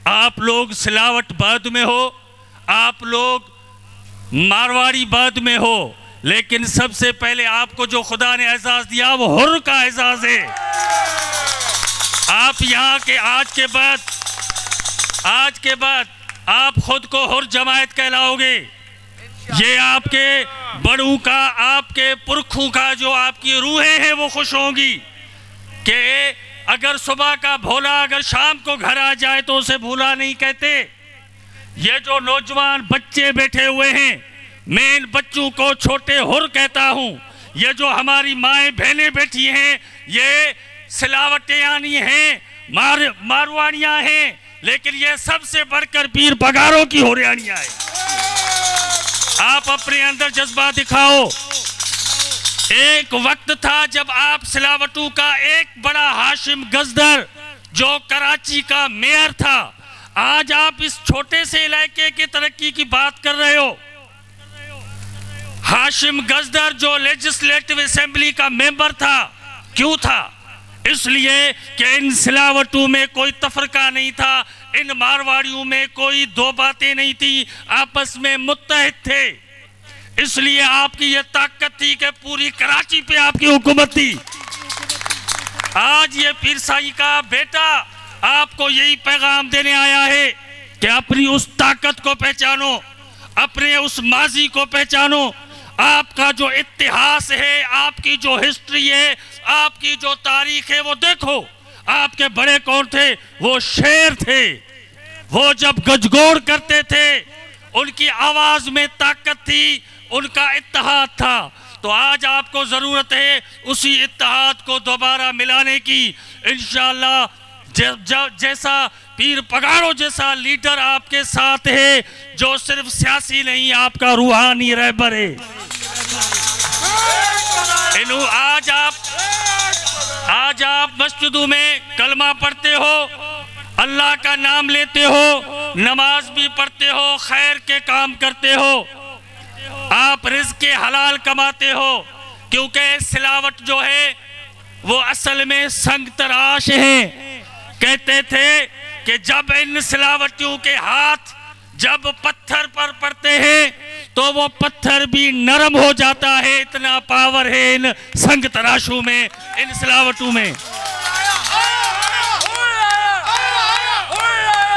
आप लोग सिलावट बाद में हो, आप लोग मारवाड़ी बाद में हो, लेकिन सबसे पहले आपको जो खुदा ने एजाज़ दिया वो हुर का एजाज़ है। आप यहाँ के आज के बाद आप खुद को हुर जमायत कहलाओगे। ये आपके बड़ों का, आपके पुरखों का जो आपकी रूहें हैं वो खुश होंगी कि अगर सुबह का भोला अगर शाम को घर आ जाए तो उसे भूला नहीं कहते। ये जो नौजवान बच्चे बैठे हुए हैं, मैं इन बच्चों को छोटे हुर कहता हूँ। ये जो हमारी माएँ बहनें बैठी हैं ये सिलावटियानी हैं, मारवाड़ियाँ हैं, लेकिन ये सबसे बढ़कर पीर पगारों की हुरियानियाँ हैं। आप अपने अंदर जज्बा दिखाओ। एक वक्त था जब आप सिलावटों का एक बड़ा हाशिम गजदर जो कराची का मेयर था, आज आप इस छोटे से इलाके की तरक्की की बात कर रहे हो। हाशिम गजदर जो लेजिस्लेटिव असेंबली का मेंबर था, क्यों था? इसलिए कि इन सिलावटों में कोई तफरका नहीं था, इन मारवाड़ियों में कोई दो बातें नहीं थी, आपस में मुत्तहिद थे। इसलिए आपकी ये ताकत थी कि पूरी कराची पे आपकी हुकूमत थी। आज ये पीर साईं का बेटा आपको यही पैगाम देने आया है कि अपनी उस ताकत को पहचानो, अपने उस माजी को पहचानो। आपका जो इतिहास है, आपकी जो हिस्ट्री है, आपकी जो तारीख है वो देखो। आपके बड़े कौन थे? वो शेर थे। वो जब गजगोड़ करते थे उनकी आवाज में ताकत थी, उनका इत्तेहाद था। तो आज आपको ज़रूरत है उसी इत्तेहाद को दोबारा मिलाने की। इंशाअल्लाह जैसा पीर पगारों जैसा लीडर आपके साथ है जो सिर्फ सियासी नहीं, आपका रूहानी रहबर है। आज आप मस्जिदों में कलमा पढ़ते हो, अल्लाह का नाम लेते हो, नमाज भी पढ़ते हो, खैर के काम करते हो, आप रिज़्क़ के हलाल कमाते हो, क्योंकि सिलावट जो है वो असल में संग तराश हैं। कहते थे कि जब इन सिलावटियों के हाथ जब पत्थर पर पड़ते हैं तो वो पत्थर भी नरम हो जाता है। इतना पावर है इन संग तराशों में, इन सिलावटों में।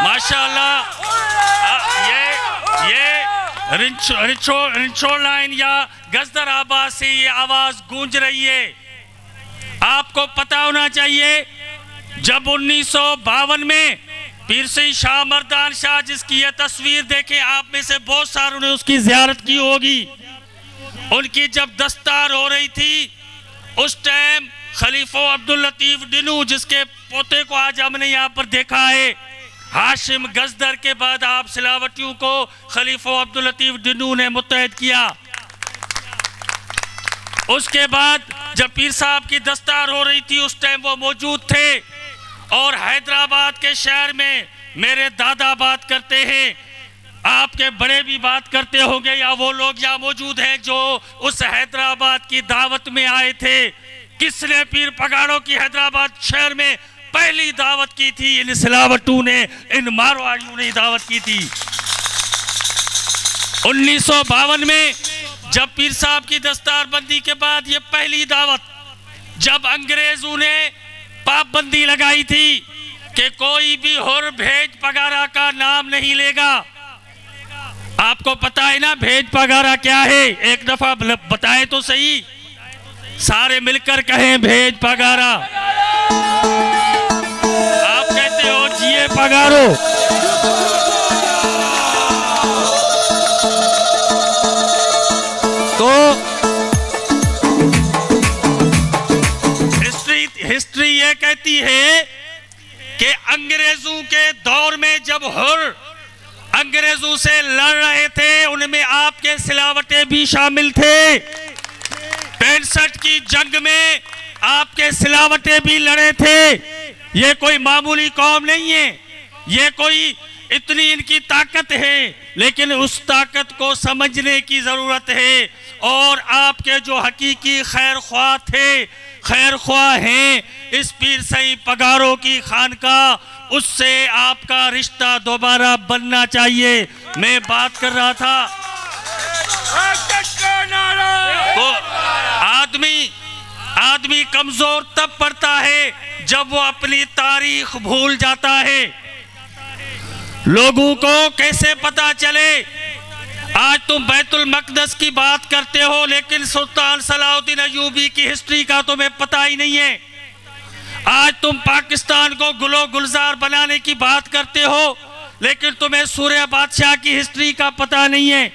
माशाअल्लाह। ये रिंचो लाइन या गजदर आबाद से ये आवाज गूंज रही है। आपको पता होना चाहिए जब 1952 में पीर सईद शाह मर्दान शाह, जिसकी ये तस्वीर देखें, आप में से बहुत सारों ने उसकी ज़ियारत की होगी। उनकी जब दस्तार हो रही थी उस टाइम खलीफा अब्दुल लतीफ डिनू, जिसके पोते को आज हमने यहाँ पर देखा है, हाशिम गजदर के बाद आप सिलावटियों को खलीफा अब्दुल लतीफ डिनू ने मुत्तहद किया। उसके बाद जब पीर साहब की दस्तार हो रही थी उस टाइम वो मौजूद थे। और हैदराबाद के शहर में मेरे दादा बात करते हैं, आपके बड़े भी बात करते होंगे, या वो लोग यहाँ मौजूद हैं जो उस हैदराबाद की दावत में आए थे। किसने पीर पगाड़ों की हैदराबाद शहर में पहली दावत की थी? इन सिलावटों ने, इन मारवाड़ियों ने दावत की थी। 1952 में जब पीर साहब की दस्तारबंदी के बाद ये पहली दावत, जब अंग्रेजों ने पाबंदी लगाई थी कि कोई भी हुर भेज पगारा का नाम नहीं लेगा। आपको पता है ना भेज पगारा क्या है? एक दफा बताएं तो सही, सारे मिलकर कहें भेज पगारा। आप कहते हो जिए पगारो। तो हिस्ट्री ये कहती है कि अंग्रेजों के दौर में जब हुर अंग्रेजों से लड़ रहे थे उनमें आपके सिलावटे भी शामिल थे। 65 की जंग में आपके सिलावटे भी लड़े थे। ये कोई मामूली कौम नहीं है, ये कोई इतनी इनकी ताकत है, लेकिन उस ताकत को समझने की जरूरत है। और आपके जो हकीकी खैर ख्वाह थे, खैर ख्वाह हैं इस पीर सईद पगारों की खानका, उससे आपका रिश्ता दोबारा बनना चाहिए। मैं बात कर रहा था तो आदमी कमजोर तब पड़ता है जब वो अपनी तारीख भूल जाता है। लोगों को कैसे पता चले? आज तुम बैतुल मकदस की बात करते हो लेकिन सुल्तान सलाहुद्दीन अय्यूबी की हिस्ट्री का तुम्हें पता ही नहीं है। आज तुम पाकिस्तान को गुलो गुलजार बनाने की बात करते हो लेकिन तुम्हें सूर्य बादशाह की हिस्ट्री का पता नहीं है।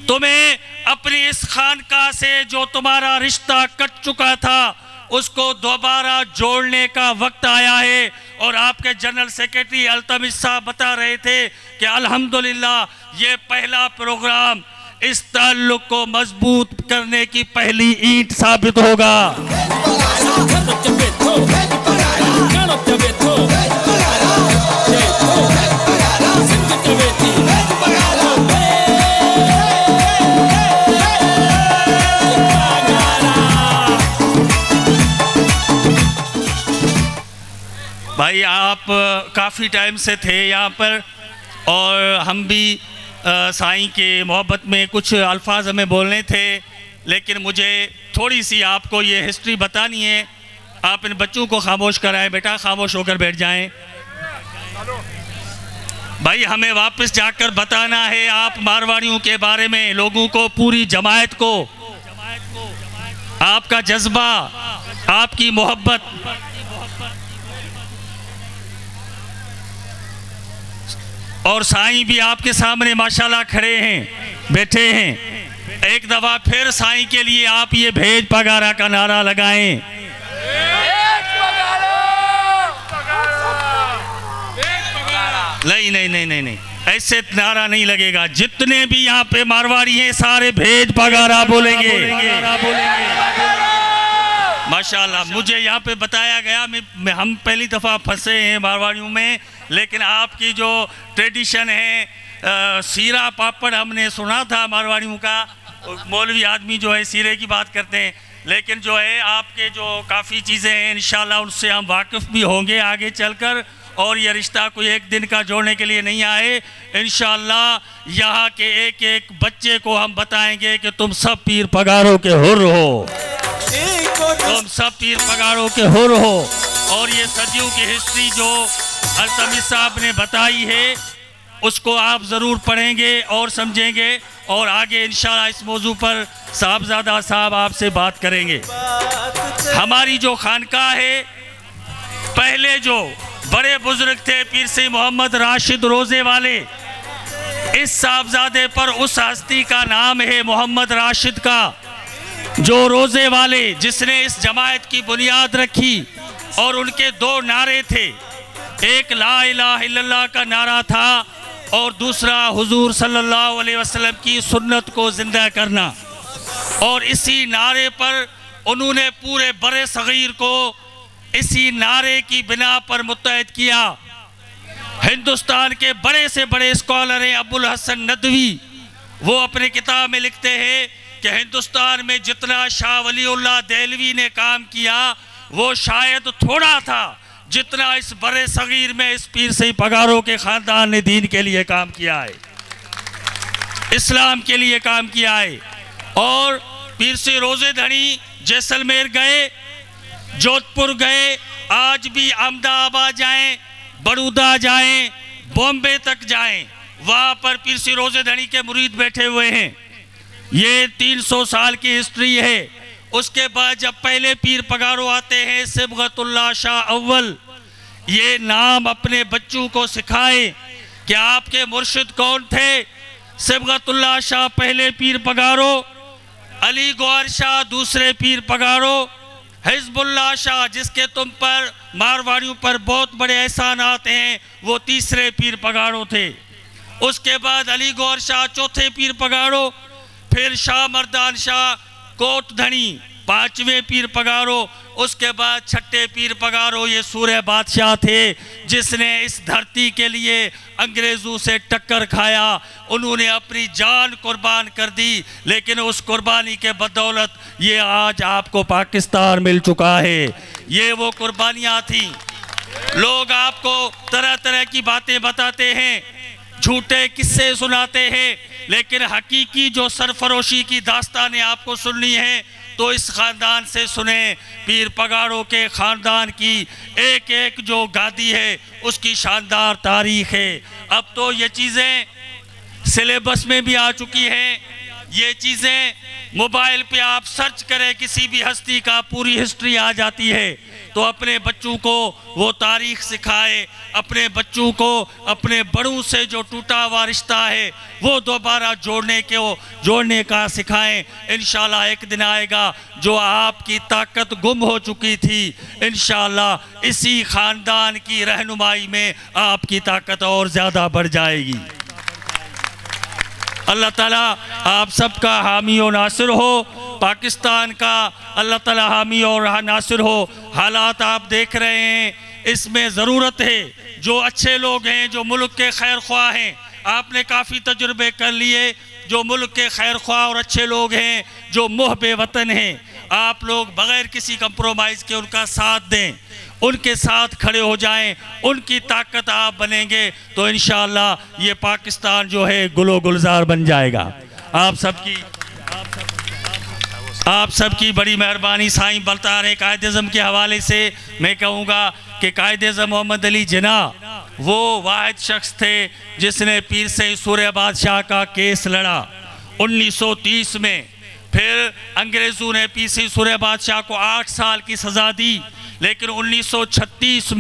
तुम्हें अपनी इस खानका से जो तुम्हारा रिश्ता कट चुका था उसको दोबारा जोड़ने का वक्त आया है। और आपके जनरल सेक्रेटरी अल्तमिश साहब बता रहे थे कि अल्हम्दुलिल्लाह ये पहला प्रोग्राम इस ताल्लुक को मजबूत करने की पहली ईंट साबित होगा। भाई आप काफ़ी टाइम से थे यहाँ पर और हम भी साईं के मोहब्बत में कुछ अल्फाज हमें बोलने थे, लेकिन मुझे थोड़ी सी आपको ये हिस्ट्री बतानी है। आप इन बच्चों को खामोश कराएं, बेटा खामोश होकर बैठ जाएं। भाई हमें वापस जाकर बताना है आप मारवाड़ियों के बारे में, लोगों को, पूरी जमायत को, आपका जज्बा, आपकी मोहब्बत। और साईं भी आपके सामने माशाल्लाह खड़े हैं, बैठे हैं। एक दफा फिर साईं के लिए आप ये भेज पगारा का नारा लगाएं। नहीं नहीं नहीं नहीं नहीं, ऐसे नारा नहीं लगेगा। जितने भी यहाँ पे मारवाड़ी हैं सारे भेज पगारा बोलेंगे। माशाल्लाह मुझे यहाँ पे बताया गया, हम पहली दफ़ा फंसे हैं मारवाड़ियों में, लेकिन आपकी जो ट्रेडिशन है सीरा पापड़ हमने सुना था मारवाड़ियों का, मौलवी आदमी जो है सीरे की बात करते हैं, लेकिन जो है आपके जो काफ़ी चीज़ें हैं इंशाल्लाह उनसे हम वाकिफ़ भी होंगे आगे चलकर, और ये रिश्ता कोई एक दिन का जोड़ने के लिए नहीं आए। इंशाल्लाह यहाँ के एक एक बच्चे को हम बताएंगे कि तुम सब पीर पगारों के हुर हो, तुम सब पीर पगारों के हुर हो। और ये सदियों की हिस्ट्री जो अल्तमी साहब ने बताई है उसको आप ज़रूर पढ़ेंगे और समझेंगे, और आगे इंशाल्लाह इस मौजू पर साहबजादा साहब आपसे बात करेंगे। हमारी जो खानका है, पहले जो बड़े बुजुर्ग थे पीर से मोहम्मद राशिद रोज़े वाले, इस साहबजादे पर उस हस्ती का नाम है मोहम्मद राशिद का, जो रोज़े वाले जिसने इस जमायत की बुनियाद रखी। और उनके दो नारे थे, एक ला इलाहा इल्लल्लाह का नारा था और दूसरा हुजूर सल्लल्लाहु अलैहि वसल्लम की सुन्नत को ज़िंदा करना। और इसी नारे पर उन्होंने पूरे बड़े सगीर को इसी नारे की बिना पर मुत्तहद किया। हिंदुस्तान के बड़े से बड़े स्कॉलर हैं अबुल हसन नदवी, वो अपने किताब में लिखते हैं कि हिंदुस्तान में जितना शाह वलीउल्लाह देहलवी ने काम किया वो शायद थोड़ा था जितना इस बड़े सगीर में इस पीर से पगारों के ख़ानदान ने दीन के लिए काम किया है, इस्लाम के लिए काम किया है। और पीर से रोज़े धनी जैसलमेर गए, जोधपुर गए, आज भी अहमदाबाद जाएं, बड़ौदा जाएं, बॉम्बे तक जाएं, वहाँ पर पीर से रोज़े धनी के मुरीद बैठे हुए हैं। ये 300 साल की हिस्ट्री है। उसके बाद जब पहले पीर पगारो आते हैं सिबगतुल्लाह शाह अव्वल, ये नाम अपने बच्चों को सिखाए कि आपके मुर्शिद कौन थे। सिबगतुल्लाह शाह पहले पीर पगारो, अली गौहर शाह दूसरे पीर पगारो, हिजबुल्लाह शाह जिसके तुम पर मारवाड़ियों पर बहुत बड़े एहसानात हैं वो तीसरे पीर पगारो थे। उसके बाद अली गौहर शाह चौथे पीर पगारो, फिर शाह मर्दान शाह कोट धनी पांचवें पीर पगारो, उसके बाद छठे पीर पगारो ये सूर्य बादशाह थे जिसने इस धरती के लिए अंग्रेज़ों से टक्कर खाया। उन्होंने अपनी जान कुर्बान कर दी, लेकिन उस कुर्बानी के बदौलत ये आज आपको पाकिस्तान मिल चुका है। ये वो कुर्बानियाँ थी। लोग आपको तरह तरह की बातें बताते हैं, झूठे किस्से सुनाते हैं, लेकिन हकीकी जो सरफरोशी की दास्तानें आपको सुननी है तो इस ख़ानदान से सुने। पीर पगाड़ों के ख़ानदान की एक एक जो गादी है उसकी शानदार तारीख़ है। अब तो ये चीज़ें सिलेबस में भी आ चुकी हैं। ये चीज़ें मोबाइल पे आप सर्च करें किसी भी हस्ती का पूरी हिस्ट्री आ जाती है। तो अपने बच्चों को वो तारीख़ सिखाए, अपने बच्चों को अपने बड़ों से जो टूटा हुआ रिश्ता है वो दोबारा जोड़ने का सिखाएं। इंशाल्लाह एक दिन आएगा जो आपकी ताकत गुम हो चुकी थी, इंशाल्लाह इसी ख़ानदान की रहनुमाई में आपकी ताकत और ज़्यादा बढ़ जाएगी। अल्लाह ताला आप सबका हामी और नासिर हो, पाकिस्तान का अल्लाह ताला हामी और नासिर हो। हालात आप देख रहे हैं, इसमें ज़रूरत है जो अच्छे लोग हैं, जो मुल्क के खैर ख्वाह हैं, आपने काफ़ी तजुर्बे कर लिए, जो मुल्क के खैर ख्वाह और अच्छे लोग हैं, जो मुहब्बे वतन हैं, आप लोग बग़ैर किसी कंप्रोमाइज़ के उनका साथ दें, उनके साथ खड़े हो जाएं, उनकी ताकत आप बनेंगे तो इंशाअल्लाह ये पाकिस्तान जो है गुलो गुलजार बन जाएगा। आप सबकी बड़ी मेहरबानी। साईं बता रहे कायद-ए-आज़म के हवाले से मैं कहूँगा कि कायद-ए-आज़म मोहम्मद अली जिन्ना वो वाहिद शख्स थे जिसने पीर से सूर्य बादशाह का केस लड़ा 1930 में। फिर अंग्रेज़ों ने पीर से सूर्य बादशाह को 8 साल की सज़ा दी, लेकिन 1936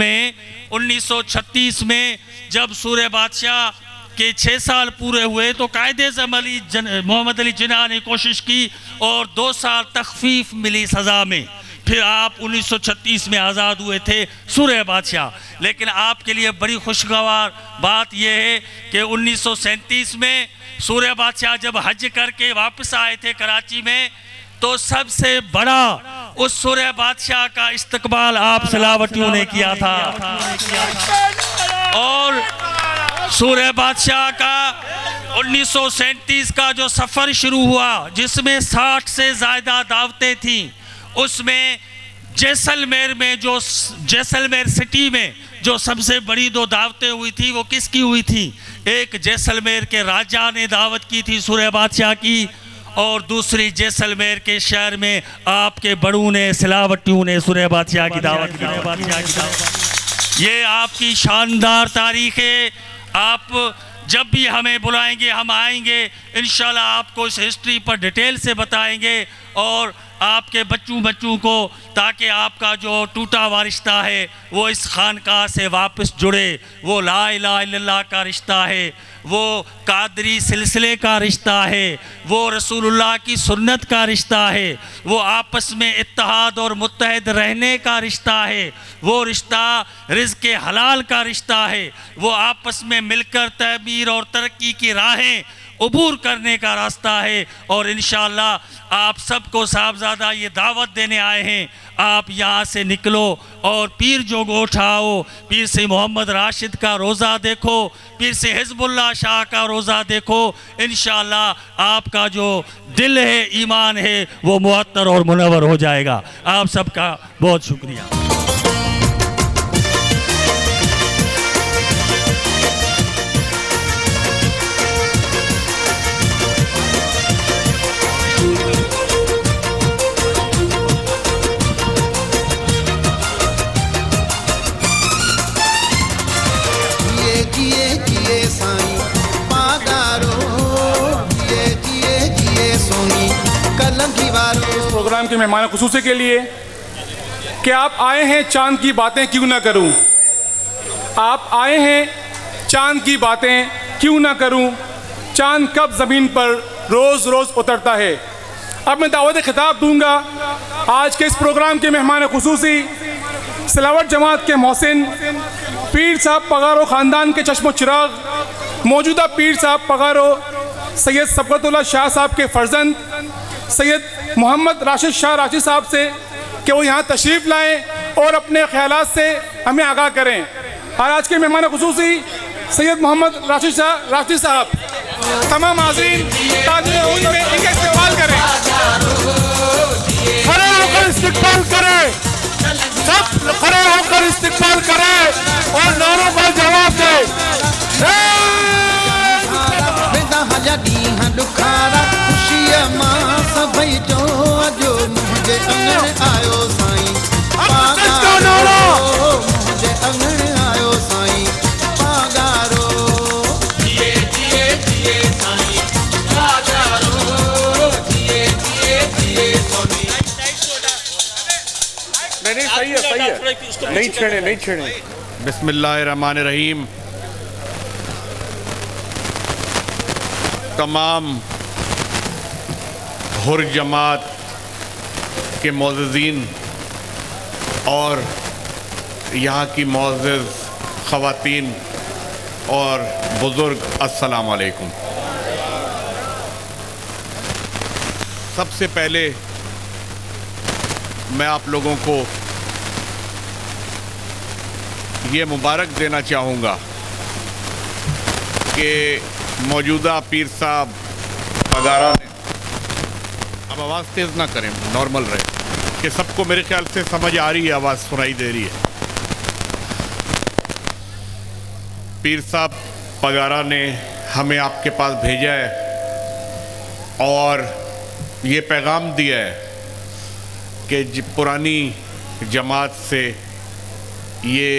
में जब सूर्य बादशाह के 6 साल पूरे हुए तो कायद-ए-आज़म मोहम्मद अली जिन्ना ने कोशिश की और 2 साल तखफीफ मिली सज़ा में। फिर आप 1936 में आज़ाद हुए थे सूर्य बादशाह। लेकिन आपके लिए बड़ी खुशगवार बात यह है कि 1937 में सूर्य बादशाह जब हज करके वापस आए थे कराची में तो सबसे बड़ा उस सूर्य बादशाह का इस्तकबाल आप सलावटियों ने किया था। और सूर्य बादशाह का 1937 का जो सफ़र शुरू हुआ जिसमें 60 से ज़्यादा दावतें थीं, उसमें जैसलमेर में जो जैसलमेर सिटी में जो सबसे बड़ी 2 दावतें हुई थी वो किसकी हुई थी? एक जैसलमेर के राजा ने दावत की थी सूरह बादशाह की, और दूसरी जैसलमेर के शहर में आपके बड़ू ने सिलावटियों ने सूरह बादशाह की दावत की। ये आपकी शानदार तारीख है। आप जब भी हमें बुलाएंगे हम आएंगे, इंशाल्लाह आपको इस हिस्ट्री पर डिटेल से बताएंगे और आपके बच्चों को, ताकि आपका जो टूटा हुआ रिश्ता है वो इस खानकाह से वापस जुड़े। वो ला इलाहा इल्लल्लाह का रिश्ता है, वो कादरी सिलसिले का रिश्ता है, वो रसूलुल्लाह की सुन्नत का रिश्ता है, वो आपस में इत्तेहाद और मुत्तहद रहने का रिश्ता है, वो रिश्ता रिज़्क़ हलाल का रिश्ता है, वो आपस में मिलकर तमीर और तरक्की की राहें अबूर करने का रास्ता है। और इंशाअल्लाह आप सबको साहबजादा ये दावत देने आए हैं, आप यहाँ से निकलो और पीर जो उठाओ, पीर से मोहम्मद राशिद का रोज़ा देखो, पीर से हिज़्बुल्लाह शाह का रोज़ा देखो। इंशाअल्लाह आपका जो दिल है, ईमान है, वो मुअत्तर और मुनव्वर हो जाएगा। आप सबका बहुत शुक्रिया। इस प्रोग्राम के मेहमान खुसूसी के लिए कि आप आए हैं चांद की बातें क्यों ना करूं, आप आए हैं चांद की बातें क्यों ना करूं, चांद कब ज़मीन पर रोज़ रोज़ उतरता है। अब मैं दावत खिताब दूंगा आज के इस प्रोग्राम के मेहमान खुसूसी सिलावट जमात के मोहसिन पीर साहब पगारो ख़ानदान के चश्मो चिराग, मौजूदा पीर साहब पगारो सैयद सबकतुल्लाह शाह साहब के फ़र्जंद सैयद मोहम्मद राशिद शाह राशिद साहब से कि वो यहाँ तशरीफ़ लाएँ और अपने ख्यालात से हमें आगाह करें। और आज के मेहमान खुसूसी सैयद मोहम्मद राशिद शाह राशिद साहब तमाम हाज़रीन ताज़ में इनका इस्तेमाल करें, खड़े होकर इस्तिक़बाल करें, सब खड़े होकर इस्तिक़बाल करें और नारों का जवाब दें। नहीं छेड़े। बिस्मिल्लाहिर्रहमानिर्रहीम। तमाम हुर जमात के मोअज़्ज़िज़ीन और यहाँ की मोअज़्ज़ज़ ख़वातीन और बुज़ुर्ग, अस्सलाम वालेकुम। सबसे पहले मैं आप लोगों को ये मुबारक देना चाहूँगा कि मौजूदा पीर साहब पगारा ने, अब आवाज़ तेज़ ना करें, नॉर्मल रहे कि सबको मेरे ख्याल से समझ आ रही है, आवाज़ सुनाई दे रही है। पीर साहब पगारा ने हमें आपके पास भेजा है और ये पैगाम दिया है कि पुरानी जमात से ये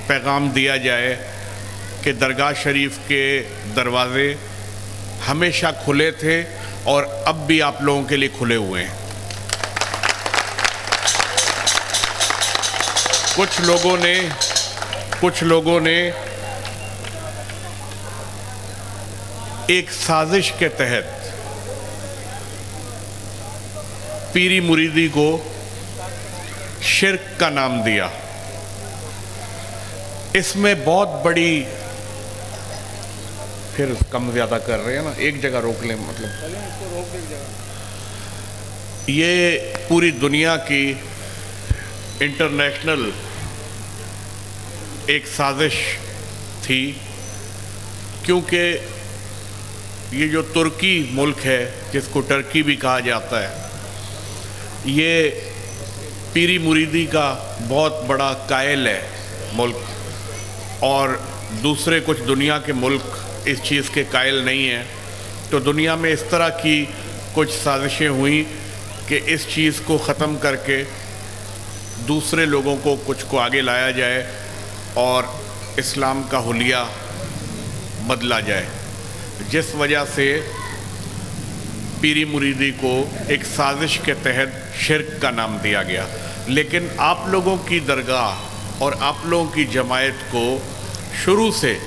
पैगाम दिया जाए कि दरगाह शरीफ के दरवाज़े हमेशा खुले थे और अब भी आप लोगों के लिए खुले हुए हैं। कुछ लोगों ने एक साजिश के तहत पीरी मुरीदी को शिर्क का नाम दिया। इसमें बहुत बड़ी, फिर कम ज़्यादा कर रहे हैं ना, एक जगह रोक लें, मतलब ये पूरी दुनिया की इंटरनेशनल एक साजिश थी, क्योंकि ये जो तुर्की मुल्क है, जिसको टर्की भी कहा जाता है, ये पीरी मुरीदी का बहुत बड़ा कायल है मुल्क, और दूसरे कुछ दुनिया के मुल्क इस चीज़ के कायल नहीं हैं। तो दुनिया में इस तरह की कुछ साजिशें हुई कि इस चीज़ को ख़त्म करके दूसरे लोगों को कुछ को आगे लाया जाए और इस्लाम का हुलिया बदला जाए, जिस वजह से पीरी मुरीदी को एक साजिश के तहत शिर्क का नाम दिया गया। लेकिन आप लोगों की दरगाह और आप लोगों की जमायत को शुरू से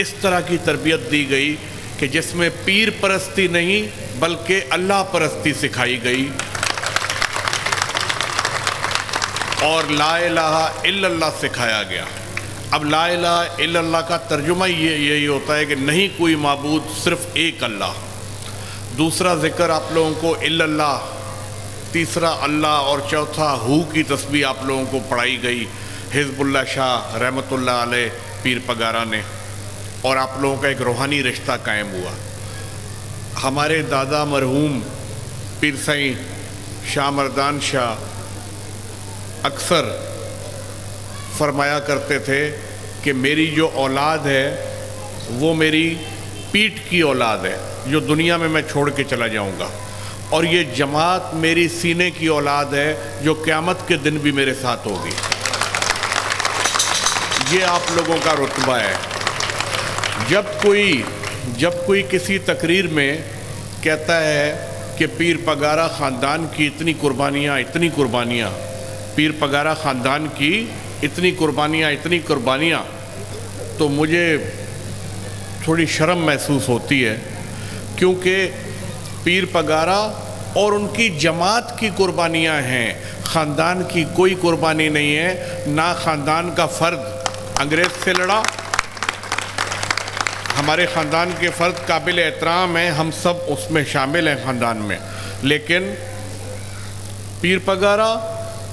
इस तरह की तरबियत दी गई कि जिसमें पीर परस्ती नहीं बल्कि अल्लाह परस्ती सिखाई गई और ला इलाहा इल्लल्लाह सिखाया गया। अब ला इलाहा इल्लल्लाह का तर्जुमा यही होता है कि नहीं कोई माबूद, सिर्फ एक अल्लाह। दूसरा ज़िक्र आप लोगों को इल्लल्लाह, तीसरा अल्लाह और चौथा हू की तस्बीह आप लोगों को पढ़ाई गई हिज़्बुल्लाह शाह रहमतुल्लाह अलैह पीर पगारा ने, और आप लोगों का एक रूहानी रिश्ता कायम हुआ। हमारे दादा मरहूम पीर साईं शाह मर्दान शाह अक्सर फरमाया करते थे कि मेरी जो औलाद है वो मेरी पीठ की औलाद है जो दुनिया में मैं छोड़ के चला जाऊंगा, और ये जमात मेरी सीने की औलाद है जो क़यामत के दिन भी मेरे साथ होगी। ये आप लोगों का रुतबा है। जब कोई किसी तकरीर में कहता है कि पीर पगारा ख़ानदान की इतनी कुर्बानियाँ, पीर पगारा ख़ानदान की इतनी कुर्बानियाँ, तो मुझे थोड़ी शर्म महसूस होती है, क्योंकि पीर पगारा और उनकी जमात की कुर्बानियाँ हैं, ख़ानदान की कोई कुर्बानी नहीं है। ना ख़ानदान का फ़र्द अंग्रेज़ से लड़ा, हमारे ख़ानदान के फ़र्द काबिल एहतराम हैं, हम सब उसमें शामिल हैं ख़ानदान में, लेकिन पीर पगारा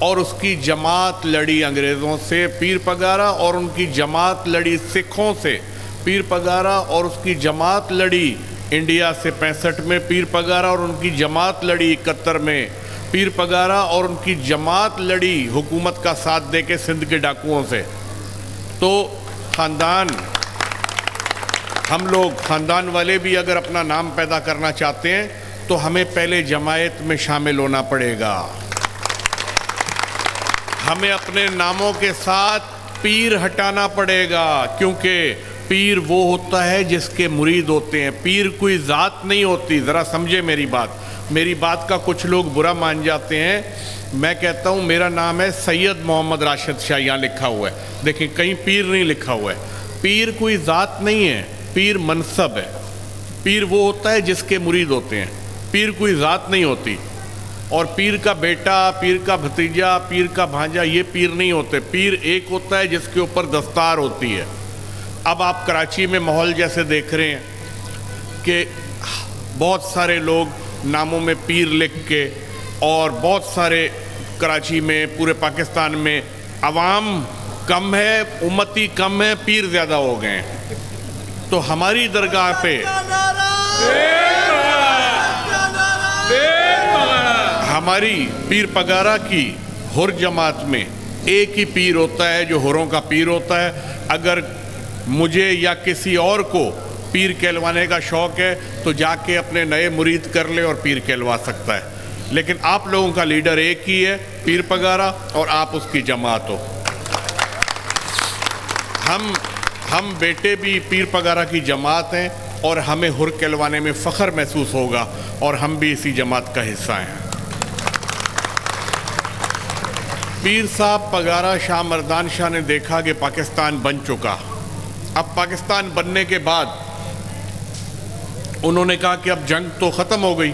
और उसकी जमात लड़ी अंग्रेज़ों से, पीर पगारा और उनकी जमात लड़ी सिखों से, पीर पगारा और उसकी जमात लड़ी इंडिया से 65 में, पीर पगारा और उनकी जमात लड़ी 71 में, पीर पगारा और उनकी जमात लड़ी हुकूमत का साथ दे के सिंध के डाकुओं से। तो ख़ानदान, हम लोग ख़ानदान वाले भी अगर अपना नाम पैदा करना चाहते हैं तो हमें पहले जमायत में शामिल होना पड़ेगा। हमें अपने नामों के साथ पीर हटाना पड़ेगा, क्योंकि पीर वो होता है जिसके मुरीद होते हैं, पीर कोई ज़ात नहीं होती। ज़रा समझे मेरी बात का कुछ लोग बुरा मान जाते हैं। मैं कहता हूँ मेरा नाम है सैयद मोहम्मद राशिद शाह, यहाँ लिखा हुआ है, देखिए कहीं पीर नहीं लिखा हुआ है। पीर कोई ज़ात नहीं है, पीर मनसब है। पीर वो होता है जिसके मुरीद होते हैं, पीर कोई ज़ात नहीं होती। और पीर का बेटा, पीर का भतीजा, पीर का भांजा, ये पीर नहीं होते। पीर एक होता है जिसके ऊपर दस्तार होती है। अब आप कराची में माहौल जैसे देख रहे हैं कि बहुत सारे लोग नामों में पीर लिख के, और बहुत सारे कराची में, पूरे पाकिस्तान में अवाम कम है, उम्मती कम है, पीर ज़्यादा हो गए हैं। तो हमारी दरगाह पे हमारी पीर पगारा की हुर जमात में एक ही पीर होता है जो हुरों का पीर होता है। अगर मुझे या किसी और को पीर कहलवाने का शौक़ है तो जाके अपने नए मुरीद कर ले और पीर कहलवा सकता है, लेकिन आप लोगों का लीडर एक ही है, पीर पगारा, और आप उसकी जमात हो। हम बेटे भी पीर पगारा की जमात हैं और हमें हुर कहलवाने में फ़ख्र महसूस होगा, और हम भी इसी जमात का हिस्सा हैं। पीर साहब पगारा शाह मर्दान शाह ने देखा कि पाकिस्तान बन चुका। अब पाकिस्तान बनने के बाद उन्होंने कहा कि अब जंग तो ख़त्म हो गई,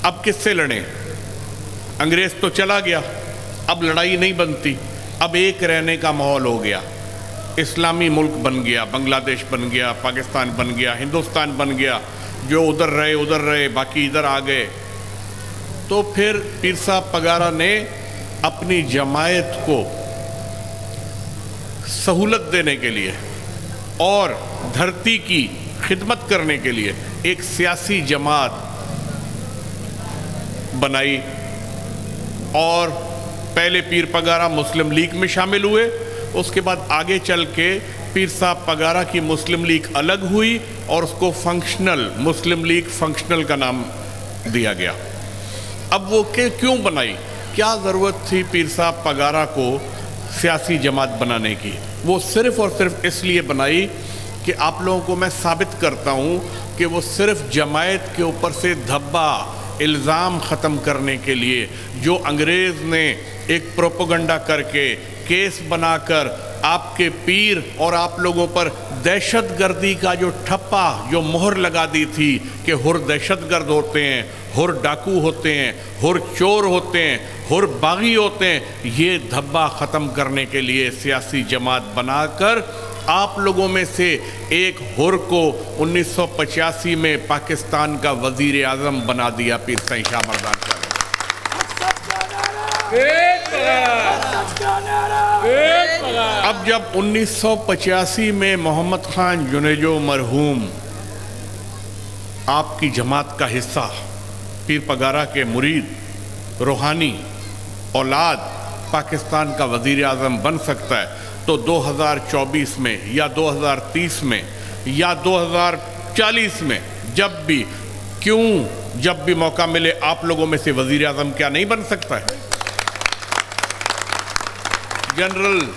अब किससे लड़ें? अंग्रेज़ तो चला गया, अब लड़ाई नहीं बनती, अब एक रहने का माहौल हो गया। इस्लामी मुल्क बन गया, बांग्लादेश बन गया, पाकिस्तान बन गया, हिंदुस्तान बन गया। जो उधर रहे, बाकी इधर आ गए। तो फिर पीर साहब पगारा ने अपनी जमायत को सहूलत देने के लिए और धरती की खिदमत करने के लिए एक सियासी जमात बनाई, और पहले पीर पगारा मुस्लिम लीग में शामिल हुए, उसके बाद आगे चल के पीर साहब पगारा की मुस्लिम लीग अलग हुई और उसको फंक्शनल मुस्लिम लीग फंक्शनल का नाम दिया गया। अब वो क्यों बनाई, क्या ज़रूरत थी पीर साहब पगारा को सियासी जमात बनाने की? वो सिर्फ़ और सिर्फ इसलिए बनाई कि आप लोगों को मैं साबित करता हूँ कि वो सिर्फ जमायत के ऊपर से धब्बा इल्ज़ाम ख़त्म करने के लिए, जो अंग्रेज़ ने एक प्रोपेगेंडा करके केस बनाकर आपके पीर और आप लोगों पर दहशतगर्दी का जो ठप्पा, जो मोहर लगा दी थी कि हुर दहशतगर्द होते हैं, हुर डाकू होते हैं, हुर चोर होते हैं, हुर बागी होते हैं, ये धब्बा ख़त्म करने के लिए सियासी जमात बनाकर आप लोगों में से एक हुर को 1985 में पाकिस्तान का वज़ीर आज़म बना दिया पीर साईं शाह मर्दान साहब। अब जब 1985 में मोहम्मद खान जुनेजो मरहूम आपकी जमात का हिस्सा, पीर पगारा के मुरीद, रूहानी औलाद पाकिस्तान का वज़ीर आज़म बन सकता है, तो 2024 में या 2030 में या 2040 में जब भी मौका मिले आप लोगों में से वज़ीर आज़म क्या नहीं बन सकता है? जनरल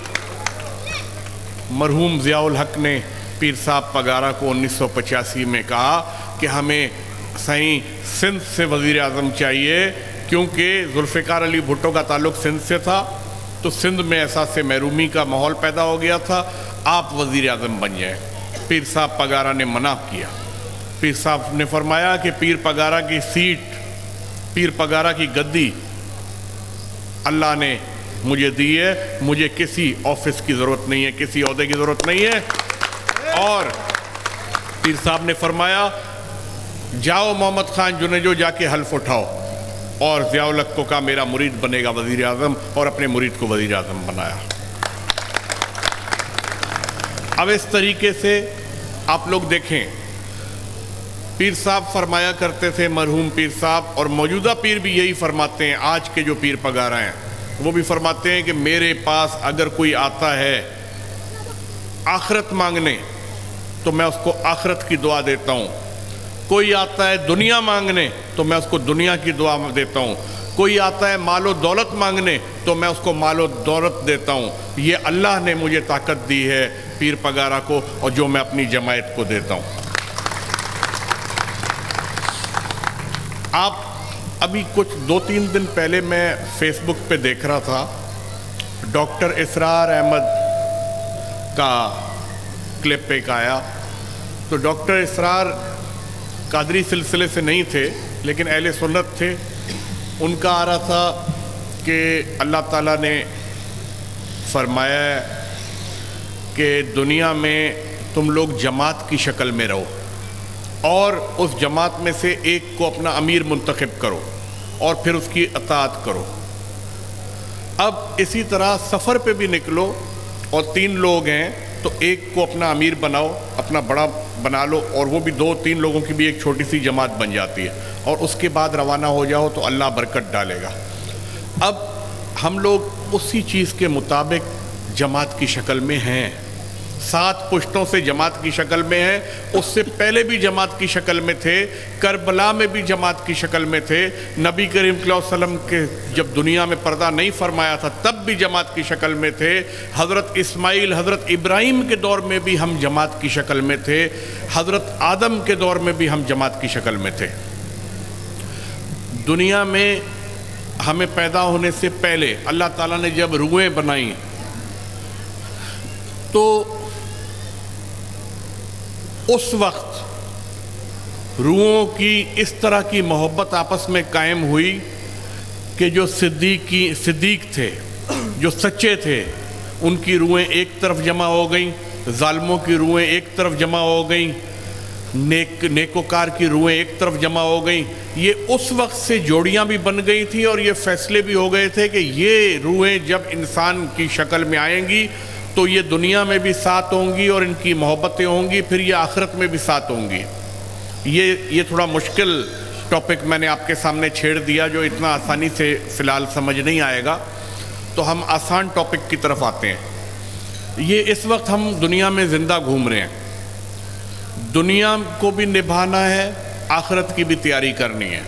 मरहूम ज़ियाउल हक ने पीर साहब पगारा को 1985 में कहा कि हमें सही सिंध से वज़ीर आज़म चाहिए, क्योंकि जुल्फ़िकार अली भुट्टो का ताल्लुक़ सिंध से था, तो सिंध में एहसास महरूमी का माहौल पैदा हो गया था, आप वज़ीर आज़म बन जाए। पीर साहब पगारा ने मना किया। पीर साहब ने फरमाया कि पीर पगारा की सीट, पीर पगारा की गद्दी अल्लाह ने मुझे दी है, मुझे किसी ऑफिस की ज़रूरत नहीं है, किसी ओहदे की ज़रूरत नहीं है। और पीर साहब ने फरमाया, जाओ मोहम्मद खान जुनेजो जाके हल्फ उठाओ, और ज़ियाउल हक को कहा मेरा मुरीद बनेगा वज़ीर आज़म, और अपने मुरीद को वज़ीर आज़म बनाया। अब इस तरीके से आप लोग देखें, पीर साहब फरमाया करते थे, मरहूम पीर साहब, और मौजूदा पीर भी यही फरमाते हैं, आज के जो पीर पगारा हैं वो भी फरमाते हैं कि मेरे पास अगर कोई आता है आखिरत मांगने तो मैं उसको आखिरत की दुआ देता हूँ, कोई आता है दुनिया मांगने तो मैं उसको दुनिया की दुआ देता हूँ, कोई आता है मालो दौलत मांगने तो मैं उसको मालो दौलत देता हूँ। ये अल्लाह ने मुझे ताकत दी है पीर पगारा को, और जो मैं अपनी जमायत को देता हूँ। आप अभी कुछ 2-3 दिन पहले मैं फेसबुक पे देख रहा था, डॉक्टर इसरार अहमद का क्लिप एक आया, तो डॉक्टर इसरार कादरी सिलसिले से नहीं थे लेकिन अहले सुन्नत थे। उनका आ रहा था कि अल्लाह ताला ने फरमाया कि दुनिया में तुम लोग जमात की शक्ल में रहो और उस जमात में से एक को अपना अमीर मुंतखब करो और फिर उसकी अताअत करो। अब इसी तरह सफ़र पे भी निकलो और 3 लोग हैं तो एक को अपना अमीर बनाओ, अपना बड़ा बना लो, और वो भी 2-3 लोगों की भी एक छोटी सी जमात बन जाती है, और उसके बाद रवाना हो जाओ तो अल्लाह बरकत डालेगा। अब हम लोग उसी चीज़ के मुताबिक जमात की शक्ल में हैं, 7 पुश्तों से जमात की शक्ल में हैं, उससे पहले भी जमात की शक्ल में थे, करबला में भी जमात की शक्ल में थे, नबी करीम सल्लल्लाहु अलैहि वसल्लम के जब दुनिया में पर्दा नहीं फरमाया था तब भी जमात की शक्ल में थे, हज़रत इस्माइल हज़रत इब्राहीम के दौर में भी हम जमात की शक्ल में थे, हज़रत आदम के दौर में भी हम जमात की शक्ल में थे। दुनिया में हमें पैदा होने से पहले अल्लाह ताला ने जब रूहें बनाई तो उस वक्त रूहों की इस तरह की मोहब्बत आपस में कायम हुई कि जो सिद्दीक थे, जो सच्चे थे, उनकी रूहें एक तरफ जमा हो गईं, जालिमों की रूहें एक तरफ जमा हो गईं, नेकोकार की रूहें एक तरफ जमा हो गईं। ये उस वक्त से जोड़ियां भी बन गई थी और ये फैसले भी हो गए थे कि ये रूहें जब इंसान की शक्ल में आएंगी तो ये दुनिया में भी साथ होंगी और इनकी मोहब्बतें होंगी, फिर ये आखिरत में भी साथ होंगी। ये थोड़ा मुश्किल टॉपिक मैंने आपके सामने छेड़ दिया जो इतना आसानी से फ़िलहाल समझ नहीं आएगा। तो हम आसान टॉपिक की तरफ आते हैं। ये इस वक्त हम दुनिया में ज़िंदा घूम रहे हैं, दुनिया को भी निभाना है, आखिरत की भी तैयारी करनी है।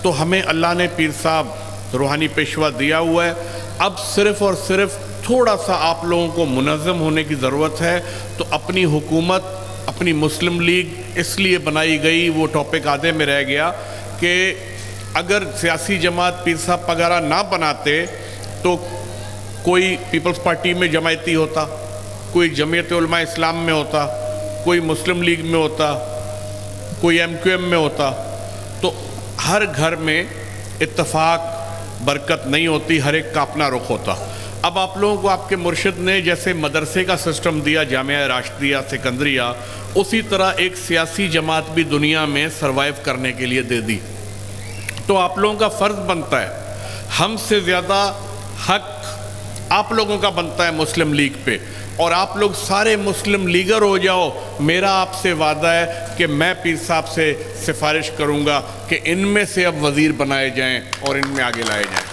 तो हमें अल्लाह ने पीर साहब रूहानी पेशवा दिया हुआ है। अब सिर्फ़ और सिर्फ थोड़ा सा आप लोगों को मुनज़्ज़म होने की ज़रूरत है। तो अपनी हुकूमत, अपनी मुस्लिम लीग इसलिए बनाई गई, वो टॉपिक आधे में रह गया कि अगर सियासी जमात पीर साहब पगारा ना बनाते तो कोई पीपल्स पार्टी में जमायती होता, कोई जमीयत उलमा इस्लाम में होता, कोई मुस्लिम लीग में होता, कोई MQM में होता। तो हर घर में इत्तफाक बरकत नहीं होती, हर एक का अपना रुख होता। अब आप लोगों को आपके मुर्शिद ने जैसे मदरसे का सिस्टम दिया, जामिया राशिदिया, सिकंदरिया, उसी तरह एक सियासी जमात भी दुनिया में सरवाइव करने के लिए दे दी। तो आप लोगों का फ़र्ज़ बनता है, हमसे ज़्यादा हक आप लोगों का बनता है मुस्लिम लीग पे, और आप लोग सारे मुस्लिम लीगर हो जाओ। मेरा आपसे वादा है कि मैं पीर साहब से सिफारिश करूंगा कि इनमें से अब वज़ीर बनाए जाएं और इनमें आगे लाए जाएं।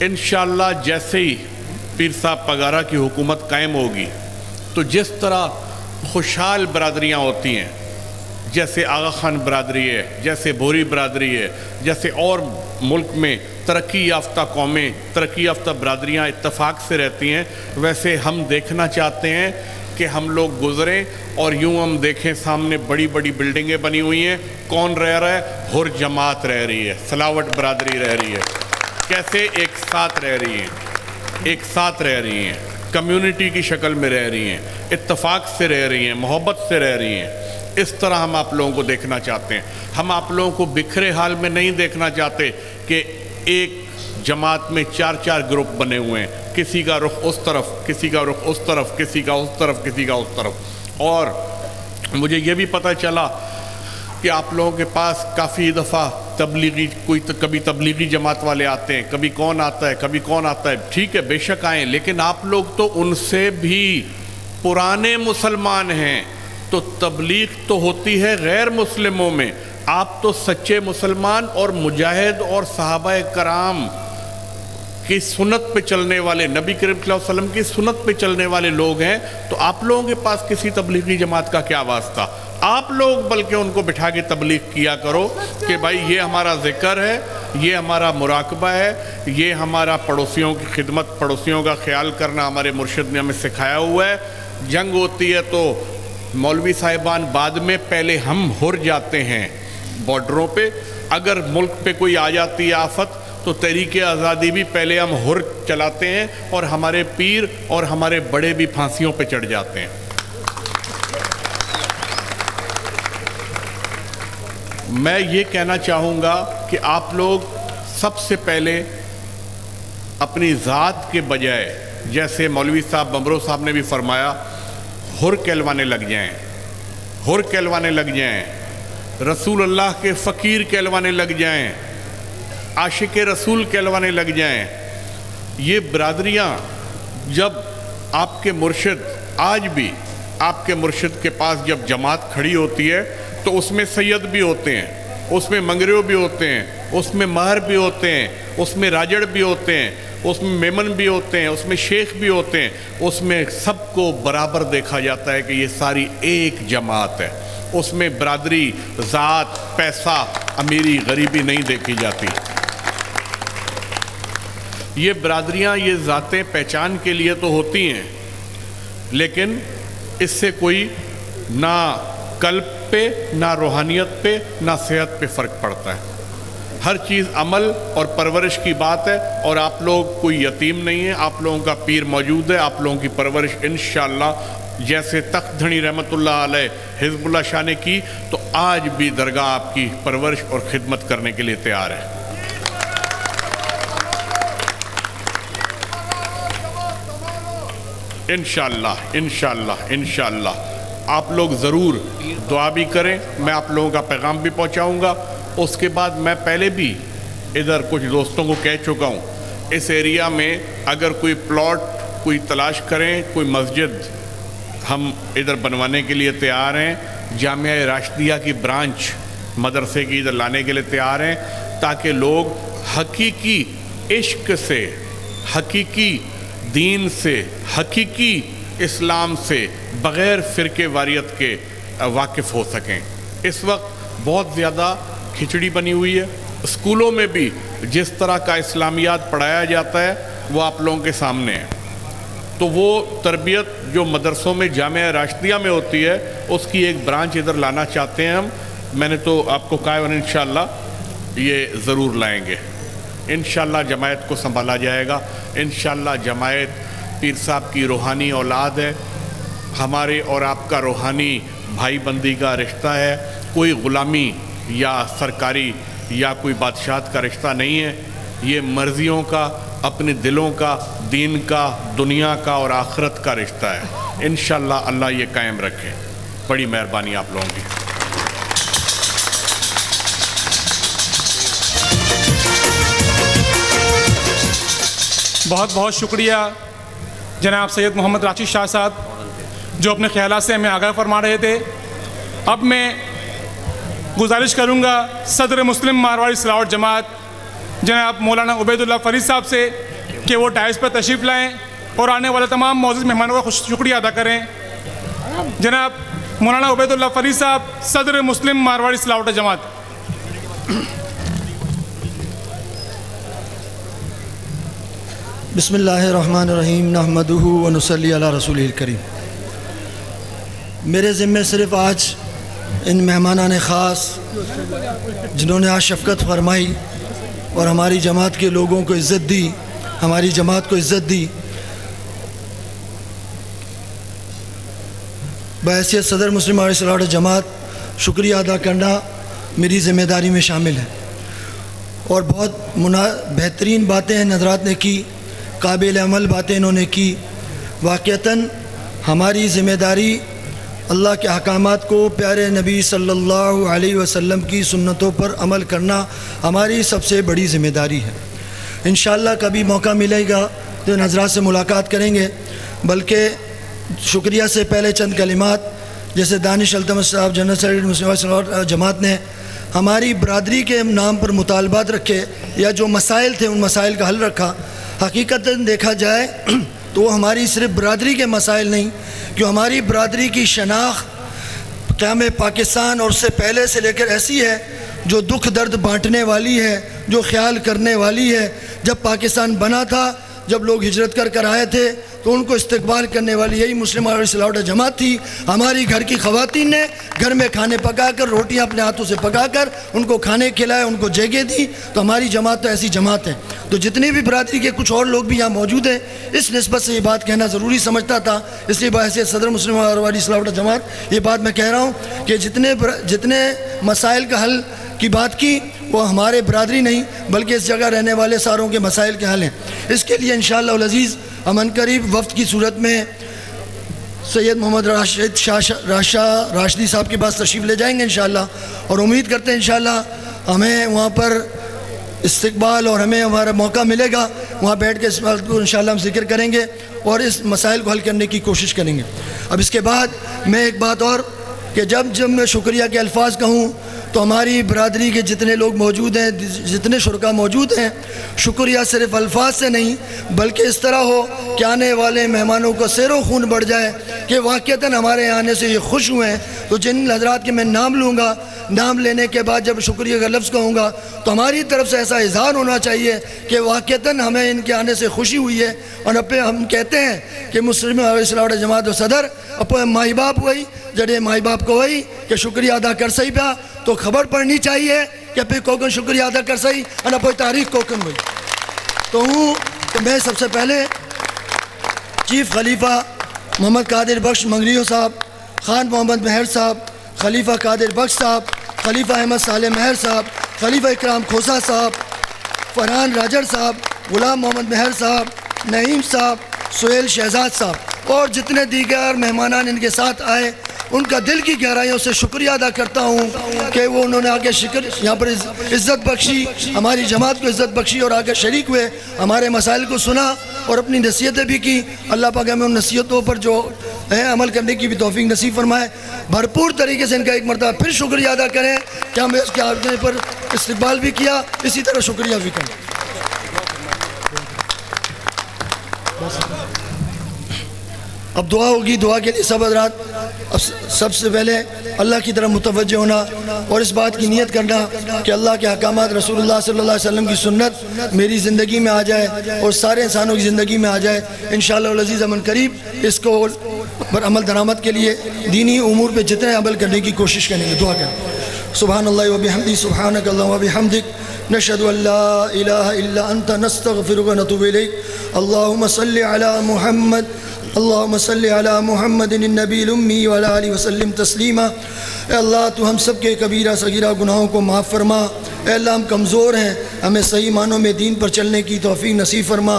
इंशाअल्लाह जैसे ही पीर साहब पगारा की हुकूमत कायम होगी तो जिस तरह खुशहाल बरादरियाँ होती हैं, जैसे आगा खान बरादरी है, जैसे भोरी बरादरी है, जैसे और मुल्क में तरक्की याफ्ता कौमें, तरक्की याफ्ता बरादरियाँ इत्तफाक से रहती हैं, वैसे हम देखना चाहते हैं कि हम लोग गुज़रें और यूँ हम देखें सामने बड़ी बड़ी बिल्डिंगें बनी हुई हैं। कौन रह रहा है? हुर जमात रह रही है, सलावट बरादरी रह रही है। कैसे? एक साथ रह रही हैं, एक साथ रह रही हैं, कम्युनिटी की शक्ल में रह रही हैं, इत्तफाक से रह रही हैं, मोहब्बत से रह रही हैं। इस तरह हम आप लोगों को देखना चाहते हैं। हम आप लोगों को बिखरे हाल में नहीं देखना चाहते कि एक जमात में 4-4 ग्रुप बने हुए हैं, किसी का रुख उस तरफ, किसी का रुख उस तरफ, किसी का उस तरफ, किसी का उस तरफ। और मुझे ये भी पता चला कि आप लोगों के पास काफ़ी दफ़ा तबलीगी, कभी तबलीगी जमात वाले आते हैं, कभी कौन आता है, कभी कौन आता है। ठीक है, बेशक आएँ, लेकिन आप लोग तो उनसे भी पुराने मुसलमान हैं। तो तबलीग तो होती है गैर मुस्लिमों में, आप तो सच्चे मुसलमान और मुजाहिद और सहाबा कराम की सुन्नत पे चलने वाले, नबी करीम सल्लल्लाहु अलैहि वसल्लम की सुन्नत पे चलने वाले लोग हैं। तो आप लोगों के पास किसी तबलीगी जमात का क्या वास्ता? आप लोग बल्कि उनको बिठा के तबलीग किया करो कि भाई ये हमारा ज़िक्र है, ये हमारा मुराकबा है, ये हमारा पड़ोसियों की खिदमत, पड़ोसियों का ख्याल करना हमारे मुर्शिद ने हमें सिखाया हुआ है। जंग होती है तो मौलवी साहिबान बाद में, पहले हम हुर जाते हैं बॉर्डरों पे। अगर मुल्क पे कोई आ जाती है आफत तो तहरीक आज़ादी भी पहले हम हुर चलाते हैं, और हमारे पीर और हमारे बड़े भी फांसियों पे चढ़ जाते हैं। मैं ये कहना चाहूँगा कि आप लोग सबसे पहले अपनी ज़ात के बजाय, जैसे मौलवी साहब बमरो साहब ने भी फरमाया, हुर कहलवाने लग जाएं, हुर कहलवाने लग जाएं, रसूल अल्लाह के फ़कीर कहलवाने लग जाएं, आशिक रसूल कहलवाने लग जाएं। ये बरादरियाँ जब आपके मुर्शिद, आज भी आपके मुर्शिद के पास जब जमात खड़ी होती है तो उसमें सैयद भी होते हैं, उसमें मंगरियो भी होते हैं, उसमें महर भी होते हैं, उसमें राजड़ भी होते हैं, उसमें मेमन भी होते हैं, उसमें शेख भी होते हैं। उसमें सबको बराबर देखा जाता है कि ये सारी एक जमात है। उसमें बरादरी, ज़ात, पैसा, अमीरी, गरीबी नहीं देखी जाती। ये बरादरियाँ, ये ज़ातें पहचान के लिए तो होती हैं, लेकिन इससे कोई ना कल्ब पे, ना रूहानियत पे, ना सेहत पे फ़र्क पड़ता है। हर चीज़ अमल और परवरिश की बात है। और आप लोग कोई यतीम नहीं है, आप लोगों का पीर मौजूद है। आप लोगों की परवरिश इंशाअल्लाह जैसे तख्त धनी रहमतुल्लाह अलैह हिज़्बुल्लाह शाह ने की, तो आज भी दरगाह आपकी परवरिश और खिदमत करने के लिए तैयार है। इंशाअल्लाह, इंशाअल्लाह, इंशाअल्लाह। आप लोग ज़रूर दुआ भी करें, मैं आप लोगों का पैगाम भी पहुंचाऊंगा। उसके बाद मैं पहले भी इधर कुछ दोस्तों को कह चुका हूँ, इस एरिया में अगर कोई प्लॉट कोई तलाश करें, कोई मस्जिद हम इधर बनवाने के लिए तैयार हैं। जामिया राशिदिया की ब्रांच मदरसे की इधर लाने के लिए तैयार हैं, ताकि लोग हकीकी इश्क से, हकीकी दीन से, हकीकी इस्लाम से बग़ैर फ़िरके वारियत के वाकिफ़ हो सकें। इस वक्त बहुत ज़्यादा खिचड़ी बनी हुई है। स्कूलों में भी जिस तरह का इस्लामियात पढ़ाया जाता है वो आप लोगों के सामने है। तो वो तरबियत जो मदरसों में जामिया राशिदिया में होती है उसकी एक ब्रांच इधर लाना चाहते हैं हम। मैंने तो आपको कहा और इंशाअल्लाह ये ज़रूर लाएंगे। इंशाअल्लाह जमायत को संभाला जाएगा। इंशाअल्लाह जमायत पीर साहब की रूहानी औलाद है, हमारे और आपका रूहानी भाई बंदी का रिश्ता है। कोई ग़ुलामी या सरकारी या कोई बादशाहत का रिश्ता नहीं है। ये मर्ज़ियों का, अपने दिलों का, दीन का, दुनिया का और आखिरत का रिश्ता है। इंशाअल्लाह अल्लाह ये कायम रखे। बड़ी मेहरबानी आप लोगों की। बहुत बहुत शुक्रिया जनाब सैयद मोहम्मद राशिद शाह साहब जो अपने ख्यालात से हमें आगाह फरमा रहे थे। अब मैं गुजारिश करूंगा सदर मुस्लिम मारवाड़ी सिलावट जमात जनाब मौलाना उबैदुल्लाह फरीद साहब से कि वो डाइस पर तशरीफ़ लाएँ और आने वाले तमाम मौजूद मेहमानों का शुक्रिया अदा करें। जनाब मौलाना उबैदुल्लाह फरीद साहब सदर मुस्लिम मारवाड़ी सिलावट जमात। बिस्मिल्लाहिर्रहमानिर्रहीम नहमदुहु व नुसल्ली अला रसूलिल करीम। मेरे ज़िम्मे सिर्फ़ आज इन मेहमानान ख़ास जिन्होंने आज शफ़क़त फरमाई और हमारी जमात के लोगों को इज़्ज़त दी, हमारी जमात को इज़्ज़त दी, बहैसियत सदर मुस्लिम मारवाड़ी सिलावट जमात शुक्रिया अदा करना मेरी ज़िम्मेदारी में शामिल है। और बहुत बेहतरीन बातें हैं हज़रात ने की, काबिल अमल बातें इन्होंने की। वाक़तन हमारी ज़िम्मेदारी अल्लाह के अहकामात को, प्यारे नबी सल्लल्लाहु अलैहि वसल्लम की सुन्नतों पर अमल करना हमारी सबसे बड़ी ज़िम्मेदारी है। इंशाअल्लाह कभी मौका मिलेगा तो इन हज़रात से मुलाकात करेंगे। बल्कि शुक्रिया से पहले चंद कलिमात, जैसे दानिश अल्तमश साहब जनरल सेक्रेटरी मुस्लिम जमात ने हमारी बरादरी के नाम पर मुतालबात रखे या जो मसाइल थे उन मसाइल का हल रखा। हकीकतन देखा जाए तो वो हमारी सिर्फ बरादरी के मसाइल नहीं, कि हमारी बरादरी की शनाख्त क़याम पाकिस्तान और उससे पहले से लेकर ऐसी है जो दुख दर्द बांटने वाली है, जो ख्याल करने वाली है। जब पाकिस्तान बना था, जब लोग हिजरत कर आए थे तो उनको इस्तकबाल करने वाली यही मुस्लिम मारवाड़ी सिलावट जमात थी। हमारी घर की ख़वातीन ने घर में खाने पकाकर, रोटियां अपने हाथों से पकाकर उनको खाने खिलाए, उनको जगह दी। तो हमारी जमात तो ऐसी जमात है। तो जितनी भी बरादरी के कुछ और लोग भी यहाँ मौजूद हैं, इस निस्बत से ये बात कहना ज़रूरी समझता था, इसलिए बहैसियत सदर मुस्लिम मारवाड़ी सिलावट जमात ये बात मैं कह रहा हूँ कि जितने मसाइल का हल की बात की वो हमारे बरादरी नहीं बल्कि इस जगह रहने वाले सारों के मसाइल के हल हैं। इसके लिए इंशाअल्लाह उल अज़ीज़ अमन करीब वफ़द की सूरत में सैयद मोहम्मद राशिद शाह राशिदी साहब के पास तशरीफ़ ले जाएंगे इंशाअल्लाह। और उम्मीद करते हैं इंशाअल्लाह हमें वहाँ पर इस्तकबाल और हमें हमारा मौका मिलेगा, वहाँ बैठ के इस बात को इंशाअल्लाह हम जिक्र करेंगे और इस मसाइल को हल करने की कोशिश करेंगे। अब इसके बाद मैं एक बात और कि जब मैं शुक्रिया के अल्फाज कहूँ तो हमारी बरादरी के जितने लोग मौजूद हैं, जितने शुरका मौजूद हैं, शुक्रिया सिर्फ अल्फाज से नहीं बल्कि इस तरह हो कि आने वाले मेहमानों को सैरो खून बढ़ जाए कि वाक़तन हमारे आने से ये खुश हुए हैं। तो जिन हज़रात के मैं नाम लूँगा, नाम लेने के बाद जब शुक्रिया का लफ्ज़ कहूँगा तो हमारी तरफ से ऐसा इज़हार होना चाहिए कि वाक़तन हमें इनके आने से खुशी हुई है। और अब हम कहते हैं कि मुस्लिम मारवाड़ी सिलावट जमात जो सदर अपने माई बाप हुई, जड़े माई बाप को वही कि शुक्रिया अदा कर सही पिया तो खबर पड़नी चाहिए कि फिर कोकन शुक्रिया अदा कर सही और कोई तारीख कोकन हुई। तो हूँ कि मैं सबसे पहले चीफ खलीफा मोहम्मद कादिर बख्श मंगरियो साहब, खान मोहम्मद महर साहब, खलीफा कादिर बख्श साहब, खलीफा अहमद साले महर साहब, खलीफा इकराम खोसा साहब, फरहान राजर साहब, गुलाम मोहम्मद महर साहब, नईम साहब, सुहेल शहजाद साहब और जितने दीगर मेहमान इनके साथ आए उनका दिल की गहराइयों से शुक्रिया अदा करता हूँ कि वो उन्होंने आगे यहाँ पर इज़्ज़त बख्शी, हमारी जमात को इज़्ज़त बख्शी और आगे शरीक हुए, हमारे मसाइल को सुना और अपनी नसीहतें भी की। अल्लाह पाक हमें उन नसीहतों पर जो अमल करने की भी तौफीक नसीब फरमाए। भरपूर तरीके से इनका एक मरतबा फिर शुक्रिया अदा करें कि हमें इसके आने पर इस्तकबाल भी किया, इसी तरह शुक्रिया भी करें। अब दुआ होगी, दुआ के लिए सब हज़रात अब सबसे पहले अल्लाह की तरफ मुतवज्जह होना और इस बात की नीयत करना कि अल्लाह के अहकामात रसूलुल्लाह सल्लल्लाहु अलैहि वसल्लम की सुन्नत मेरी ज़िंदगी में आ जाए और सारे इंसानों की ज़िंदगी में आ जाए इंशाअल्लाह अज़ीज़ अमन करीब। इसको पर अमल दरामद के लिए दीनी उमूर पे जितने अमल करने की कोशिश करेंगे। दुआ करें। सुब्हानल्लाहि व बिहम्दिही सुब्हानक अल्लाहुम्मा व बिहम्दिक नशहदु अल्ला इलाहा इल्ला अंता नस्तगफिरुका व नतूबु इलैक। अल्लाहुम्मा सल्लि अला मुहम्मद अल्लाहुम्मा सल्लि अला मुहम्मदिन नबील उम्मी व अला आलिहि वसल्लम तस्लीमा। अल्लाह तू हम सब के कबीरा सगीरा गुनाहों को माफ़ फरमा। अल्लाह हम कमज़ोर हैं, हमें सही मानों में दीन पर चलने की तौफीक नसीब फरमा।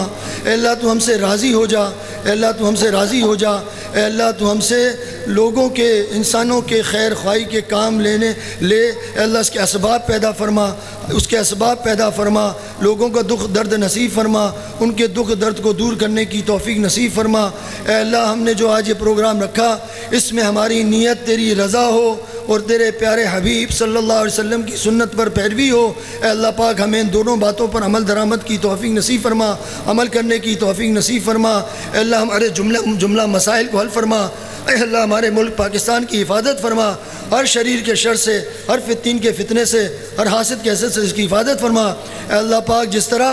अल्लाह तू हमसे राज़ी हो जा, अल्लाह तू हमसे राज़ी हो जा। अल्लाह तू हमसे लोगों के इंसानों के खैर ख्वाही के काम लेने ले अल्लाह उसके असबाब पैदा फरमा, उसके असबाब पैदा फरमा। लोगों का दुख दर्द नसीब फरमा, उनके दुख दर्द को दूर करने की तौफीक नसीब फरमा। अल्लाह हमने जो आज ये प्रोग्राम रखा इसमें हमारी नीयत तेरी रज़ा हो और तेरे प्यारे हबीब सल्लल्लाहु अलैहि वसल्लम की सुन्नत पर पैरवी हो। अल्लाह पाक हमें इन दोनों बातों पर अमल दरामद की तौफीक नसीब फरमा, अमल करने की तौफीक नसीब फरमा। अल्लाह हमारे जुमला मसाइल को हल फरमा। अल्लाह हमारे मुल्क पाकिस्तान की हिफाजत फरमा, हर शरीर के शर से, हर फितीन के फितने से, हर हासिद के हसद से इसकी हिफाजत फरमा। अल्लाह पाक जिस तरह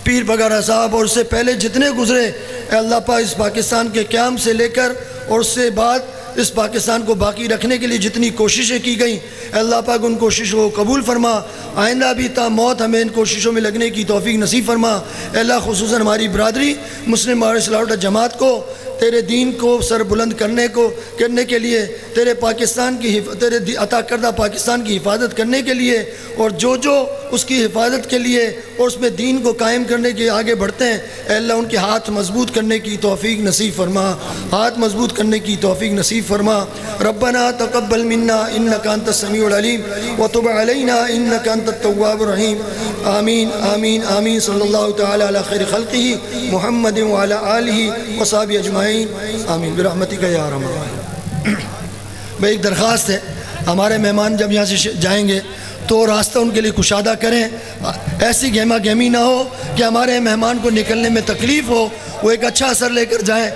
पीर बगारा साहब और उससे पहले जितने गुज़रे अल्लाह पाक इस पाकिस्तान के क़याम से लेकर और उससे बाद इस पाकिस्तान को बाकी रखने के लिए जितनी कोशिशें की गई अल्लाह पाक उन कोशिशों को कबूल फरमा। आइंदा भी ता मौत हमें इन कोशिशों में लगने की तौफीक नसीब फरमा। अल्लाह खुसूसन हमारी बरादरी मुस्लिम मारसलाउट जमात को तेरे दीन को सर बुलंद करने के लिए तेरे पाकिस्तान की तेरे अता करदा पाकिस्तान की हिफाजत करने के लिए और जो उसकी हिफाजत के लिए और उसमें दीन को कायम करने के आगे बढ़ते हैं अल्लाह उनके हाथ मजबूत करने की तौफीक नसीब फरमा, हाथ मजबूत करने की तौफीक नसीब फरमा। रब्बना तक़ब्बल मिन्ना इन्नका अंतस समीउल अलीम व तुब अलैना इन्नका अंतत तव्वाबुर रहीम। आमीन आमीन आमीन। सल्लल्लाहु तआला अला खैरि खल्क़िही मुहम्मदिन व अला आलिहि व सहबिहि अजमाइन। आमीन बिरहमतिका या अरहमर राहिमीन। भाई एक दरख्वास्त है, हमारे मेहमान जब यहाँ से जाएंगे तो रास्ता उनके लिए कुशादा करें। ऐसी गहमा गहमी ना हो कि हमारे मेहमान को निकलने में तकलीफ़ हो, वो एक अच्छा असर लेकर जाएँ।